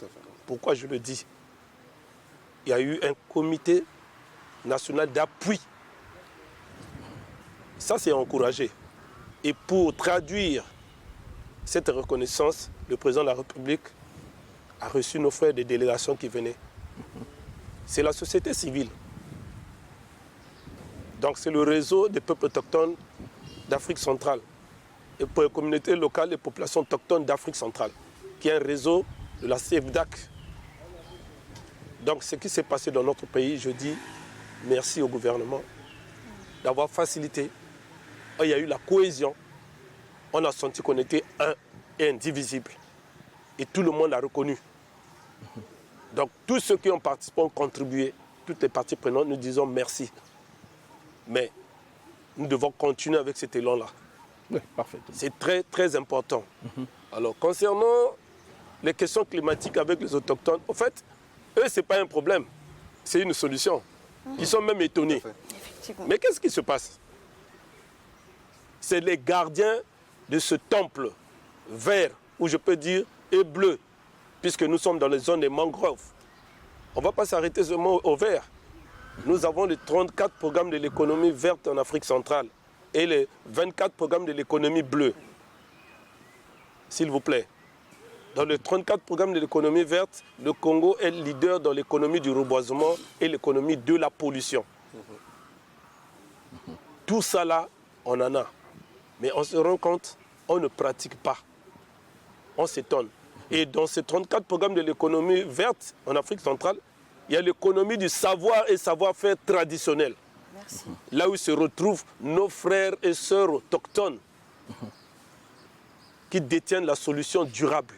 Pourquoi je le dis? Il y a eu un comité national d'appui. Ça, c'est encouragé. Et pour traduire cette reconnaissance, le président de la République a reçu nos frères des délégations qui venaient. C'est la société civile. Donc c'est le réseau des peuples autochtones d'Afrique centrale. Et pour les communautés locales et populations autochtones d'Afrique centrale, qui est un réseau de la CFDAC. Donc ce qui s'est passé dans notre pays, je dis merci au gouvernement d'avoir facilité. Il y a eu la cohésion. On a senti qu'on était un et indivisible. Et tout le monde l'a reconnu. Donc tous ceux qui ont participé ont contribué. Toutes les parties prenantes, nous disons merci. Mais nous devons continuer avec cet élan-là. Oui, parfait. C'est très, très important. Alors, concernant les questions climatiques avec les autochtones, en fait, eux, ce n'est pas un problème. C'est une solution. Ils sont même étonnés. Mais qu'est-ce qui se passe? C'est les gardiens de ce temple vert, ou je peux dire, et bleu, puisque nous sommes dans les zones des mangroves. On ne va pas s'arrêter seulement au vert. Nous avons les 34 programmes de l'économie verte en Afrique centrale et les 24 programmes de l'économie bleue. S'il vous plaît. Dans les 34 programmes de l'économie verte, le Congo est leader dans l'économie du reboisement et l'économie de la pollution. Tout ça là, on en a. Mais on se rend compte, on ne pratique pas. On s'étonne. Et dans ces 34 programmes de l'économie verte en Afrique centrale, il y a l'économie du savoir et savoir-faire traditionnel. Merci. Là où se retrouvent nos frères et sœurs autochtones qui détiennent la solution durable.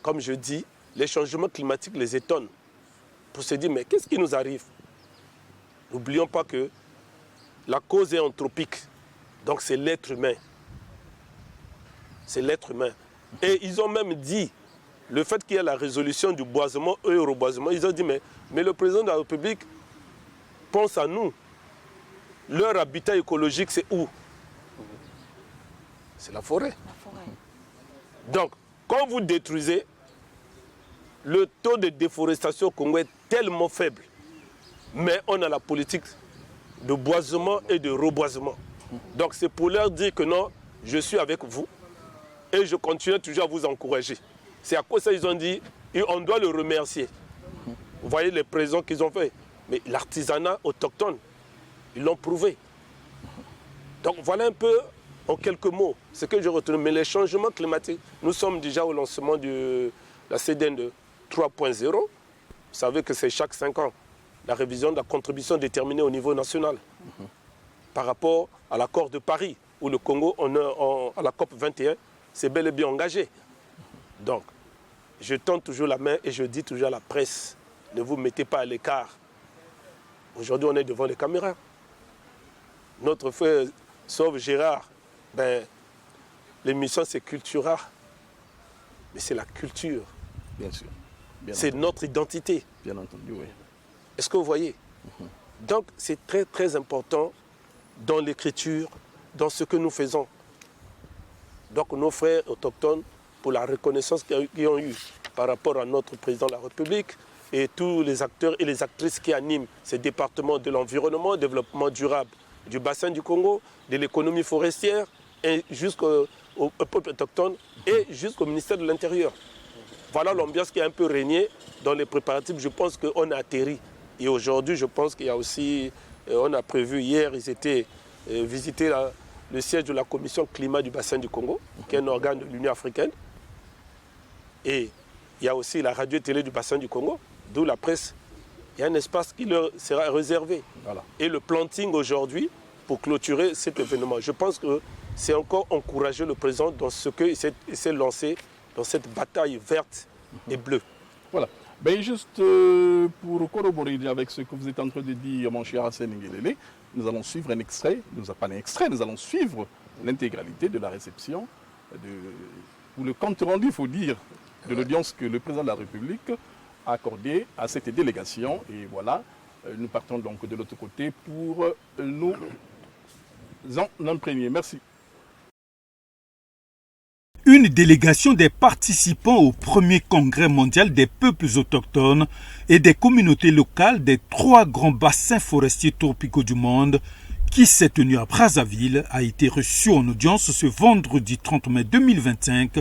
Comme je dis, les changements climatiques les étonnent. Pour se dire, mais qu'est-ce qui nous arrive? N'oublions pas que la cause est anthropique. Donc c'est l'être humain. C'est l'être humain. Et ils ont même dit le fait qu'il y ait la résolution du boisement et reboisement, ils ont dit mais le président de la République pense à nous. Leur habitat écologique, c'est où? C'est la forêt. Donc, quand vous détruisez, le taux de déforestation au Congo est tellement faible. Mais on a la politique de boisement et de reboisement. Donc c'est pour leur dire que non, je suis avec vous et je continue toujours à vous encourager. C'est à cause de ça qu'ils ont dit, et on doit le remercier. Vous voyez les présents qu'ils ont fait. Mais l'artisanat autochtone, ils l'ont prouvé. Donc voilà un peu, en quelques mots, ce que je retiens. Mais les changements climatiques, nous sommes déjà au lancement de la CDN de 3.0. Vous savez que c'est chaque 5 ans la révision de la contribution déterminée au niveau national. Par rapport à l'accord de Paris, où le Congo, à la COP 21, s'est bel et bien engagé. Donc, je tends toujours la main et je dis toujours à la presse, ne vous mettez pas à l'écart. Aujourd'hui, on est devant les caméras. Notre frère, sauf Gérard, l'émission c'est Cultura. Mais c'est la culture. Bien sûr. C'est notre identité. Bien entendu, oui. Est-ce que vous voyez? Donc, c'est très, très important dans l'écriture, dans ce que nous faisons. Donc, nos frères autochtones, pour la reconnaissance qu'ils ont eue par rapport à notre président de la République et tous les acteurs et les actrices qui animent ces départements de l'environnement, développement durable du bassin du Congo, de l'économie forestière, et jusqu'au peuple autochtone et jusqu'au ministère de l'Intérieur. Voilà l'ambiance qui a un peu régné dans les préparatifs. Je pense qu'on a atterri. Et aujourd'hui, je pense qu'il y a aussi, on a prévu hier, ils étaient visiter le siège de la commission climat du bassin du Congo, qui est un organe de l'Union africaine. Et il y a aussi la radio et télé du bassin du Congo, d'où la presse. Il y a un espace qui leur sera réservé. Voilà. Et le planting aujourd'hui, pour clôturer cet événement. Je pense que c'est encore encourager le président dans ce qu'il s'est lancé dans cette bataille verte et bleue. Voilà. Ben juste pour corroborer avec ce que vous êtes en train de dire, mon cher Hassan Ngelele, nous allons suivre un extrait, nous allons suivre l'intégralité de la réception, ou le compte rendu, il faut dire, de l'audience que le président de la République a accordée à cette délégation. Et voilà, nous partons donc de l'autre côté pour nous en imprégner. Merci. Une délégation des participants au premier congrès mondial des peuples autochtones et des communautés locales des 3 grands bassins forestiers tropicaux du monde qui s'est tenu à Brazzaville a été reçue en audience ce vendredi 30 mai 2025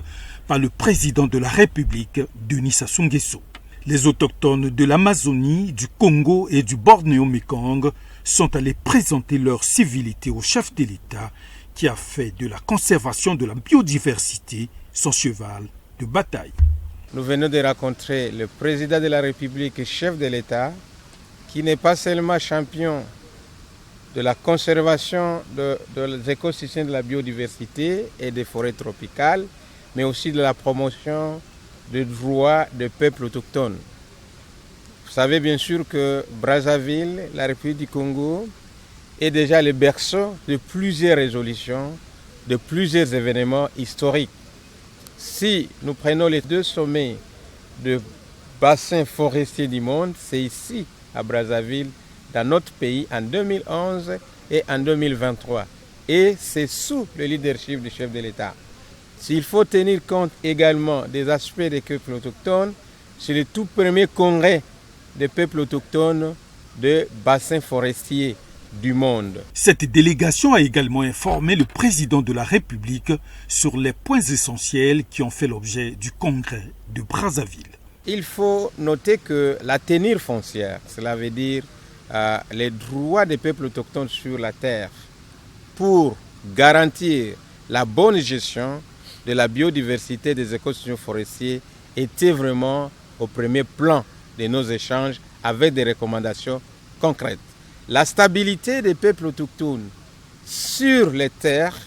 par le président de la République, Denis Sassou Nguesso. Les autochtones de l'Amazonie, du Congo et du Bornéo-Mékong sont allés présenter leur civilité au chef de l'État qui a fait de la conservation de la biodiversité son cheval de bataille. Nous venons de rencontrer le président de la République et chef de l'État, qui n'est pas seulement champion de la conservation des écosystèmes de la biodiversité et des forêts tropicales, mais aussi de la promotion des droits des peuples autochtones. Vous savez bien sûr que Brazzaville, la République du Congo, est déjà le berceau de plusieurs résolutions, de plusieurs événements historiques. Si nous prenons les 2 sommets de bassins forestiers du monde, c'est ici, à Brazzaville, dans notre pays, en 2011 et en 2023. Et c'est sous le leadership du chef de l'État. S'il faut tenir compte également des aspects des peuples autochtones, c'est le tout premier congrès des peuples autochtones de bassins forestiers du monde. Cette délégation a également informé le président de la République sur les points essentiels qui ont fait l'objet du congrès de Brazzaville. Il faut noter que la tenue foncière, cela veut dire les droits des peuples autochtones sur la terre, pour garantir la bonne gestion de la biodiversité des écosystèmes forestiers, était vraiment au premier plan de nos échanges avec des recommandations concrètes. La stabilité des peuples autochtones sur les terres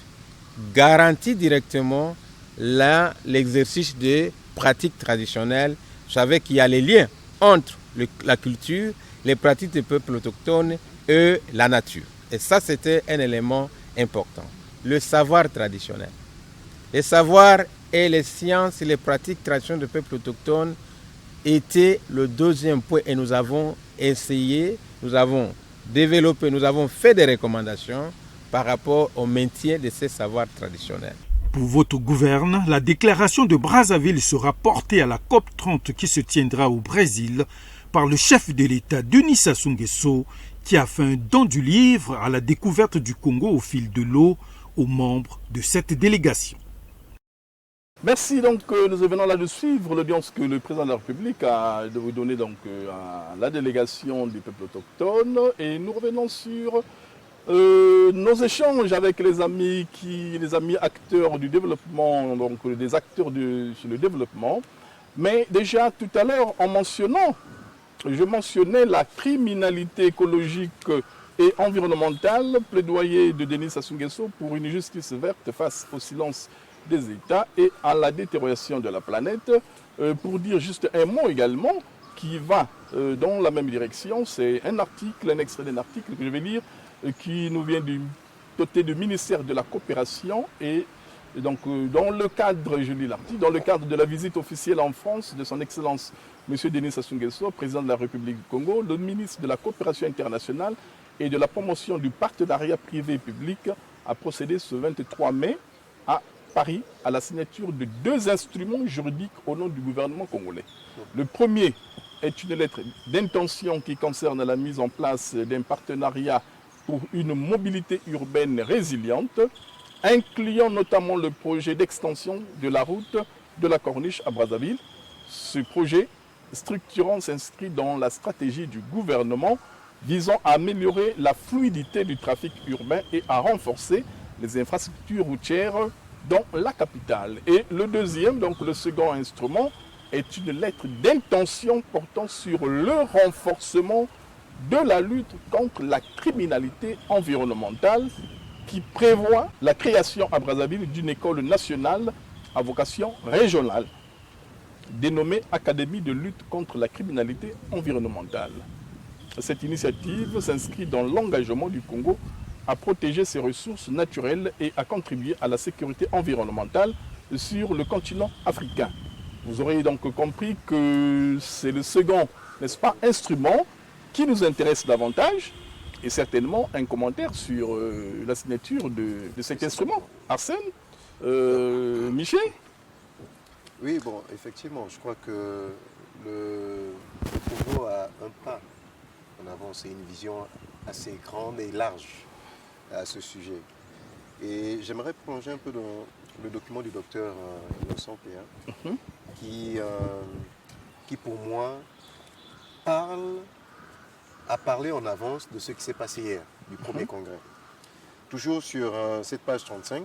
garantit directement l'exercice des pratiques traditionnelles. Vous savez qu'il y a les liens entre la culture, les pratiques des peuples autochtones et la nature. Et ça, c'était un élément important. Le savoir traditionnel. Le savoir et les sciences et les pratiques traditionnelles des peuples autochtones était le deuxième point et nous avons essayé, nous avons développé, nous avons fait des recommandations par rapport au maintien de ces savoirs traditionnels. Pour votre gouverne, la déclaration de Brazzaville sera portée à la COP30 qui se tiendra au Brésil par le chef de l'État Denis Sassou Nguesso qui a fait un don du livre à la découverte du Congo au fil de l'eau aux membres de cette délégation. Merci, donc nous venons là de suivre l'audience que le président de la République a de vous donner donc, à la délégation du peuple autochtone et nous revenons sur nos échanges avec les amis acteurs du développement, donc des acteurs sur le développement. Mais déjà tout à l'heure je mentionnais la criminalité écologique et environnementale, plaidoyer de Denis Sassou Nguesso pour une justice verte face au silence des États et à la détérioration de la planète. Pour dire juste un mot également qui va dans la même direction, c'est un extrait d'un article que je vais lire qui nous vient du côté du ministère de la Coopération et donc dans le cadre, je lis l'article, dans le cadre de la visite officielle en France de son Excellence M. Denis Sassou Nguesso, président de la République du Congo, le ministre de la Coopération internationale et de la promotion du partenariat privé-public a procédé ce 23 mai à Paris à la signature de 2 instruments juridiques au nom du gouvernement congolais. Le premier est une lettre d'intention qui concerne la mise en place d'un partenariat pour une mobilité urbaine résiliente, incluant notamment le projet d'extension de la route de la Corniche à Brazzaville. Ce projet structurant s'inscrit dans la stratégie du gouvernement visant à améliorer la fluidité du trafic urbain et à renforcer les infrastructures routières dans la capitale. Et le deuxième, donc le second instrument, est une lettre d'intention portant sur le renforcement de la lutte contre la criminalité environnementale qui prévoit la création à Brazzaville d'une école nationale à vocation régionale, dénommée Académie de lutte contre la criminalité environnementale. Cette initiative s'inscrit dans l'engagement du Congo à protéger ses ressources naturelles et à contribuer à la sécurité environnementale sur le continent africain. Vous aurez donc compris que c'est le second, n'est-ce pas, instrument qui nous intéresse davantage et certainement un commentaire sur la signature de cet instrument. Arsène, Michel? Oui, bon, effectivement, je crois que le Congo a un pas en avant, c'est une vision assez grande et large à ce sujet. Et j'aimerais plonger un peu dans le document du docteur Innocent Péa, qui pour moi a parlé en avance de ce qui s'est passé hier, du premier congrès. Toujours sur cette page 35,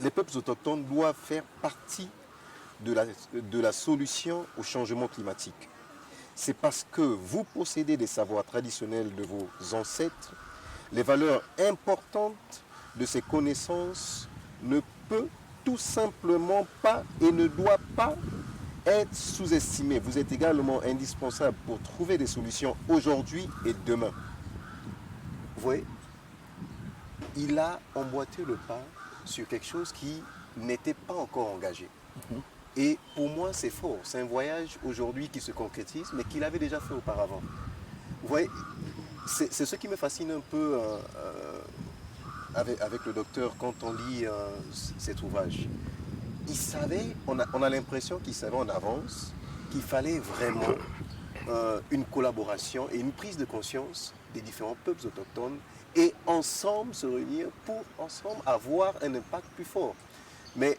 les peuples autochtones doivent faire partie de la solution au changement climatique. C'est parce que vous possédez des savoirs traditionnels de vos ancêtres, les valeurs importantes de ces connaissances ne peut tout simplement pas et ne doit pas être sous-estimées. Vous êtes également indispensable pour trouver des solutions aujourd'hui et demain. Vous voyez, il a emboîté le pas sur quelque chose qui n'était pas encore engagé. Et pour moi, c'est fort. C'est un voyage aujourd'hui qui se concrétise, mais qu'il avait déjà fait auparavant. Vous voyez, c'est ce qui me fascine un peu avec le docteur quand on lit cet ouvrage. Il savait, on a l'impression qu'il savait en avance qu'il fallait vraiment une collaboration et une prise de conscience des différents peuples autochtones et ensemble se réunir pour ensemble avoir un impact plus fort. Mais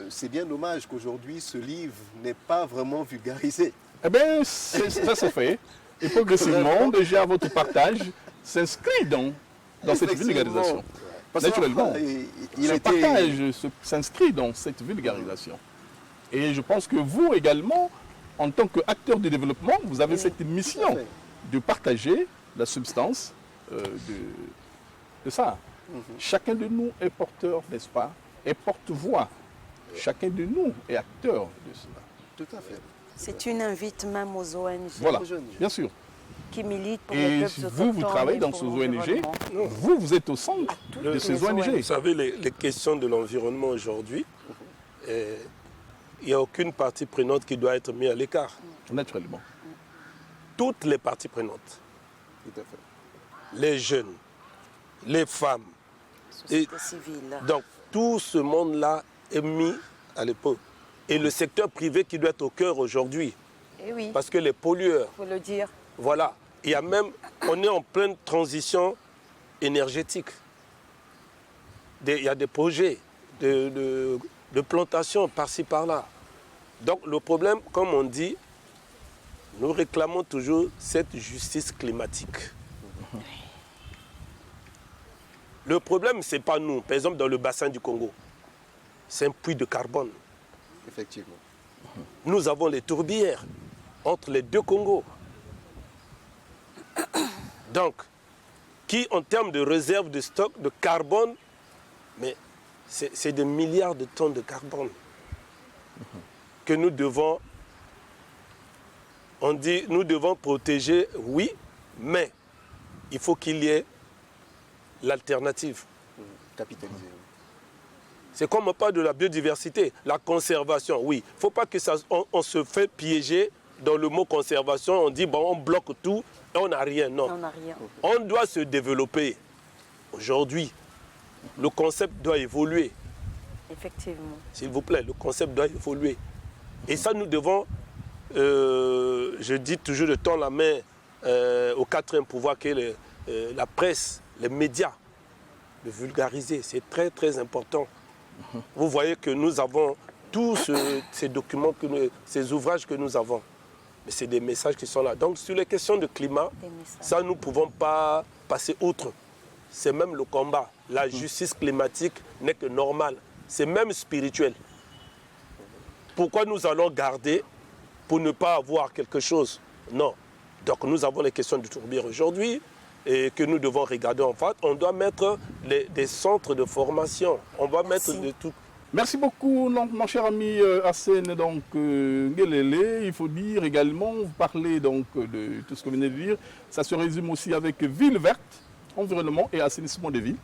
c'est bien dommage qu'aujourd'hui ce livre n'est pas vraiment vulgarisé. Eh bien, ça se fait. Et progressivement, déjà votre partage s'inscrit dans cette vulgarisation. Naturellement, ce partage s'inscrit dans cette vulgarisation. Et je pense que vous également, en tant qu'acteur de développement, vous avez cette mission de partager la substance de ça. Chacun de nous est porteur, n'est-ce pas, est porte-voix. Chacun de nous est acteur de cela. Tout à fait. C'est une invite même aux ONG. Voilà, bien sûr. qui militent pour les Et peuples vous, autochtones travaillez et dans pour ces ONG. l'environnement. Vous êtes au centre de ces ONG. Vous savez, les questions de l'environnement aujourd'hui, il n'y a aucune partie prenante qui doit être mise à l'écart. Naturellement. Toutes les parties prenantes. Tout à fait. Les jeunes, les femmes. Société civile. Donc, tout ce monde-là est mis à l'époque. Et le secteur privé qui doit être au cœur aujourd'hui. Eh oui, Parce que les pollueurs, il faut le dire. voilà. Il y a même, on est en pleine transition énergétique. Il y a des projets de plantation par-ci, par-là. Donc le problème, comme on dit, nous réclamons toujours cette justice climatique. Le problème, ce n'est pas nous. Par exemple, dans le bassin du Congo, c'est un puits de carbone. Effectivement. Nous avons les tourbières entre les deux Congos. Donc, qui en termes de réserve de stock de carbone, mais c'est des milliards de tonnes de carbone que nous devons, on dit, nous devons protéger, oui, mais il faut qu'il y ait l'alternative. Capitaliser. C'est comme on parle de la biodiversité, la conservation, oui. Il ne faut pas que ça, on se fait piéger dans le mot conservation, on dit bon, on bloque tout et on n'a rien. Non. On n'a rien. On doit se développer. Aujourd'hui, le concept doit évoluer. Effectivement. S'il vous plaît, le concept doit évoluer. Et ça, nous devons, je dis toujours de tendre la main au quatrième pouvoir qui est la presse, les médias, de vulgariser. C'est très, très important. Vous voyez que nous avons tous ces documents, ces ouvrages que nous avons. Mais c'est des messages qui sont là. Donc sur les questions de climat, ça nous ne pouvons pas passer outre. C'est même le combat. La justice climatique n'est que normale. C'est même spirituel. Pourquoi nous allons garder pour ne pas avoir quelque chose? Non. Donc nous avons les questions du tourbière aujourd'hui et que nous devons regarder en fait. On doit mettre des centres de formation. On va mettre de tout. Merci beaucoup, donc, mon cher ami Hassen Ngelele. Il faut dire également, vous parlez donc de tout ce que vous venez de dire. Ça se résume aussi avec ville verte, environnement et assainissement des villes.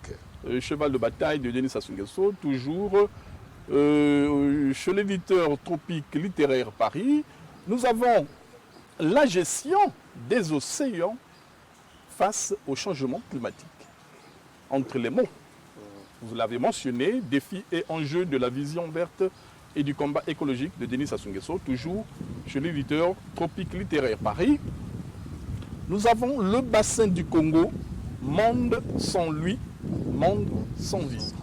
Okay. Cheval de bataille de Denis Sassou Nguesso, toujours chez l'éditeur Tropique Littéraire Paris. Nous avons la gestion des océans face au changement climatique. Entre les mots. Vous l'avez mentionné, défis et enjeux de la vision verte et du combat écologique de Denis Sassou Nguesso, toujours chez l'éditeur Tropique Littéraire Paris. Nous avons le bassin du Congo, monde sans lui, monde sans vie.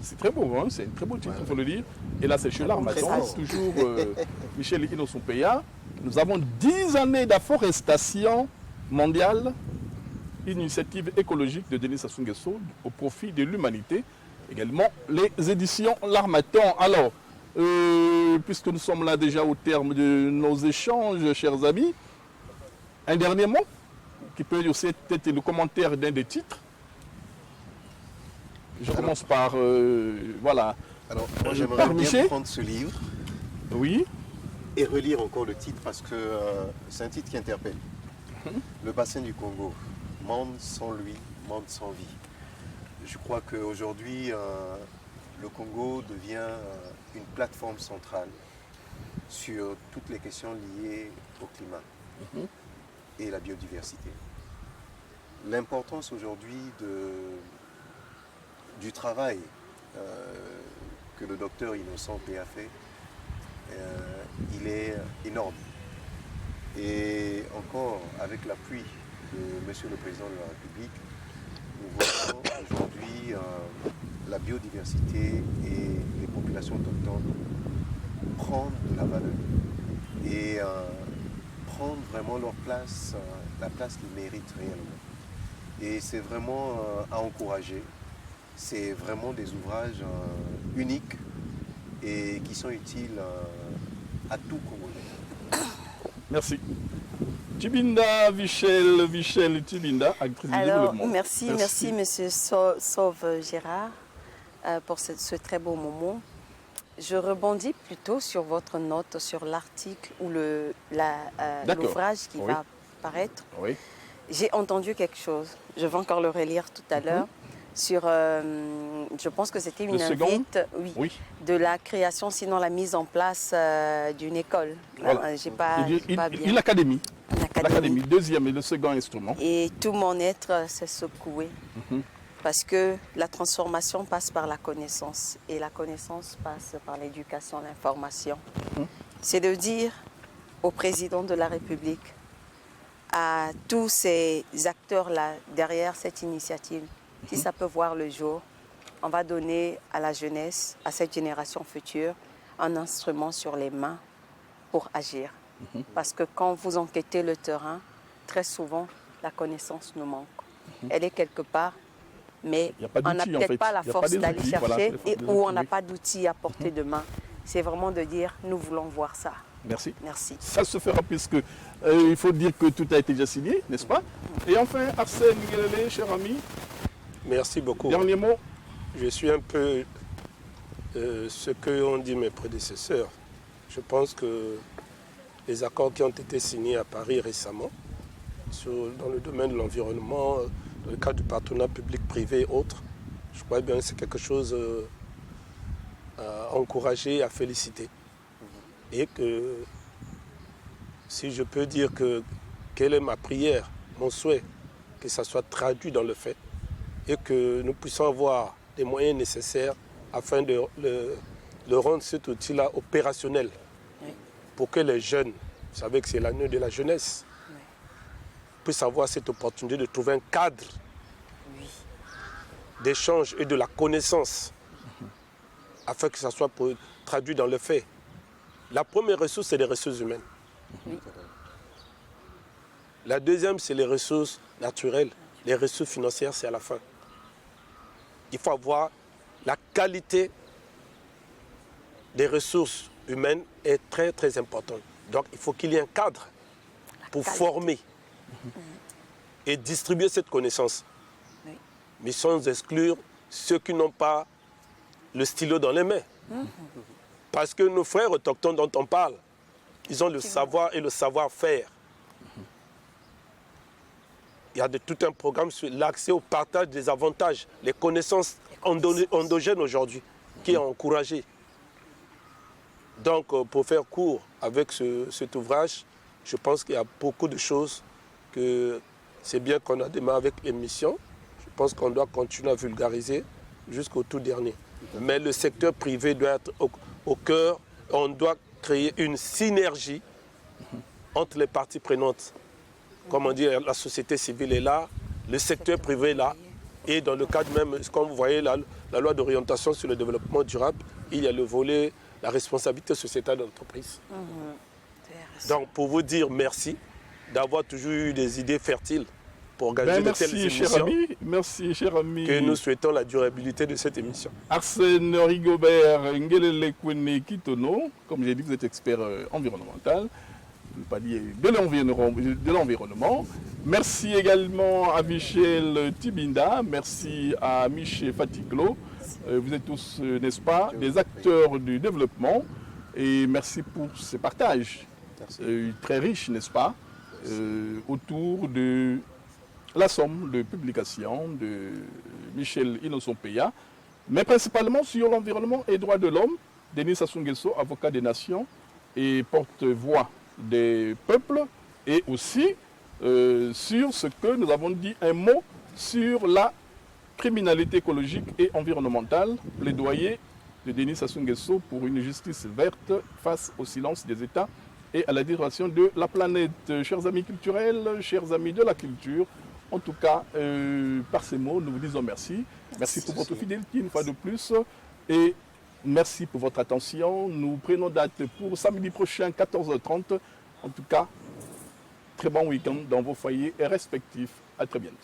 C'est très beau, hein, c'est un très beau titre, il faut le dire. Et là, c'est chez l'Armaton, toujours Michel Inosompeya. Nous avons 10 années d'afforestation mondiale, initiative écologique de Denis Sassou Nguesso au profit de l'humanité. Également les éditions L'Armaton. Alors, puisque nous sommes là déjà au terme de nos échanges, chers amis, un dernier mot qui peut aussi être le commentaire d'un des titres. Je commence par, voilà. Alors, moi j'aimerais bien prendre ce livre. Oui. Et relire encore le titre parce que c'est un titre qui interpelle. Le bassin du Congo. Monde sans lui, monde sans vie. Je crois qu'aujourd'hui, le Congo devient une plateforme centrale sur toutes les questions liées au climat et la biodiversité. L'importance aujourd'hui du travail que le docteur Innocent a fait, il est énorme. Et encore, avec l'appui de Monsieur le Président de la République, nous voyons aujourd'hui la biodiversité et les populations autochtones prendre de la valeur et prendre vraiment leur place, la place qu'ils méritent réellement. Et c'est vraiment à encourager. C'est vraiment des ouvrages uniques et qui sont utiles à tout Congolais. Merci. Tibinda, Vichel Tibinda, actrice du développement. Merci, Monsieur Sauve Gérard, pour ce très beau moment. Je rebondis plutôt sur votre note, sur l'article ou l'ouvrage qui va paraître. Oui. J'ai entendu quelque chose, je vais encore le relire tout à l'heure, sur, je pense que c'était une invite de la création, sinon la mise en place d'une école. Voilà. J'ai pas bien. Une académie. L'académie, deuxième et le second instrument. Et tout mon être s'est secoué. Parce que la transformation passe par la connaissance. Et la connaissance passe par l'éducation, l'information. C'est de dire au président de la République, à tous ces acteurs-là derrière cette initiative, si ça peut voir le jour, on va donner à la jeunesse, à cette génération future, un instrument sur les mains pour agir. Parce que quand vous enquêtez le terrain, très souvent, la connaissance nous manque. Elle est quelque part, mais on n'a peut-être pas la force d'aller chercher ou on n'a pas d'outils à portée de main. C'est vraiment de dire, nous voulons voir ça. Merci. Merci. Ça se fera puisque il faut dire que tout a été déjà signé, n'est-ce pas? Et enfin, Arsène Nguélélé, cher ami. Merci beaucoup. Dernier mot. Je suis un peu ce qu'ont dit mes prédécesseurs. Je pense que les accords qui ont été signés à Paris récemment, dans le domaine de l'environnement, dans le cadre du partenariat public-privé et autres, je crois bien que c'est quelque chose à encourager, à féliciter. Et que, si je peux dire quelle est ma prière, mon souhait, que ça soit traduit dans le fait et que nous puissions avoir les moyens nécessaires afin de rendre cet outil-là opérationnel pour que les jeunes, vous savez que c'est l'année de la jeunesse, puissent avoir cette opportunité de trouver un cadre d'échange et de la connaissance afin que ça soit traduit dans le fait. La première ressource, c'est les ressources humaines. La deuxième, c'est les ressources naturelles. Les ressources financières, c'est à la fin. Il faut avoir la qualité des ressources humaines est très très importante. Donc il faut qu'il y ait un cadre pour former et distribuer cette connaissance. Mais sans exclure ceux qui n'ont pas le stylo dans les mains. Parce que nos frères autochtones dont on parle, ils ont le savoir et le savoir-faire. Il y a tout un programme sur l'accès au partage des avantages, les connaissances endogènes aujourd'hui, qui est encouragé. Donc, pour faire court avec cet ouvrage, je pense qu'il y a beaucoup de choses que c'est bien qu'on a démarré avec l'émission. Je pense qu'on doit continuer à vulgariser jusqu'au tout dernier. Mais le secteur privé doit être au cœur. On doit créer une synergie entre les parties prenantes. Comme on dit, la société civile est là, le secteur privé est là. Et dans le cadre même, comme vous voyez, la loi d'orientation sur le développement durable, il y a le volet, la responsabilité sociétale de l'entreprise. Donc, pour vous dire merci d'avoir toujours eu des idées fertiles pour organiser de telles émissions. Merci, cher ami. Que nous souhaitons la durabilité de cette émission. Arsène Rigobert Nguélélé Kwene Kitono, comme j'ai dit, vous êtes expert environnemental, pas dire de l'environnement. Merci également à Michel Tibinda, merci à Michel Fatiglo. Vous êtes tous, n'est-ce pas, des acteurs du développement. Et merci pour ces partages très riches, n'est-ce pas, autour de la somme de publications de Michel Innocent-Peya, mais principalement sur l'environnement et droits de l'homme. Denis Sassou Nguesso, avocat des nations et porte-voix des peuples, et aussi sur ce que nous avons dit, un mot sur la criminalité écologique et environnementale, plaidoyer de Denis Sassou Nguesso pour une justice verte face au silence des États et à la disparition de la planète. Chers amis culturels, chers amis de la culture, en tout cas, par ces mots, nous vous disons merci. Merci pour votre fidélité une fois de plus. Et merci pour votre attention. Nous prenons date pour samedi prochain, 14h30. En tout cas, très bon week-end dans vos foyers respectifs. À très bientôt.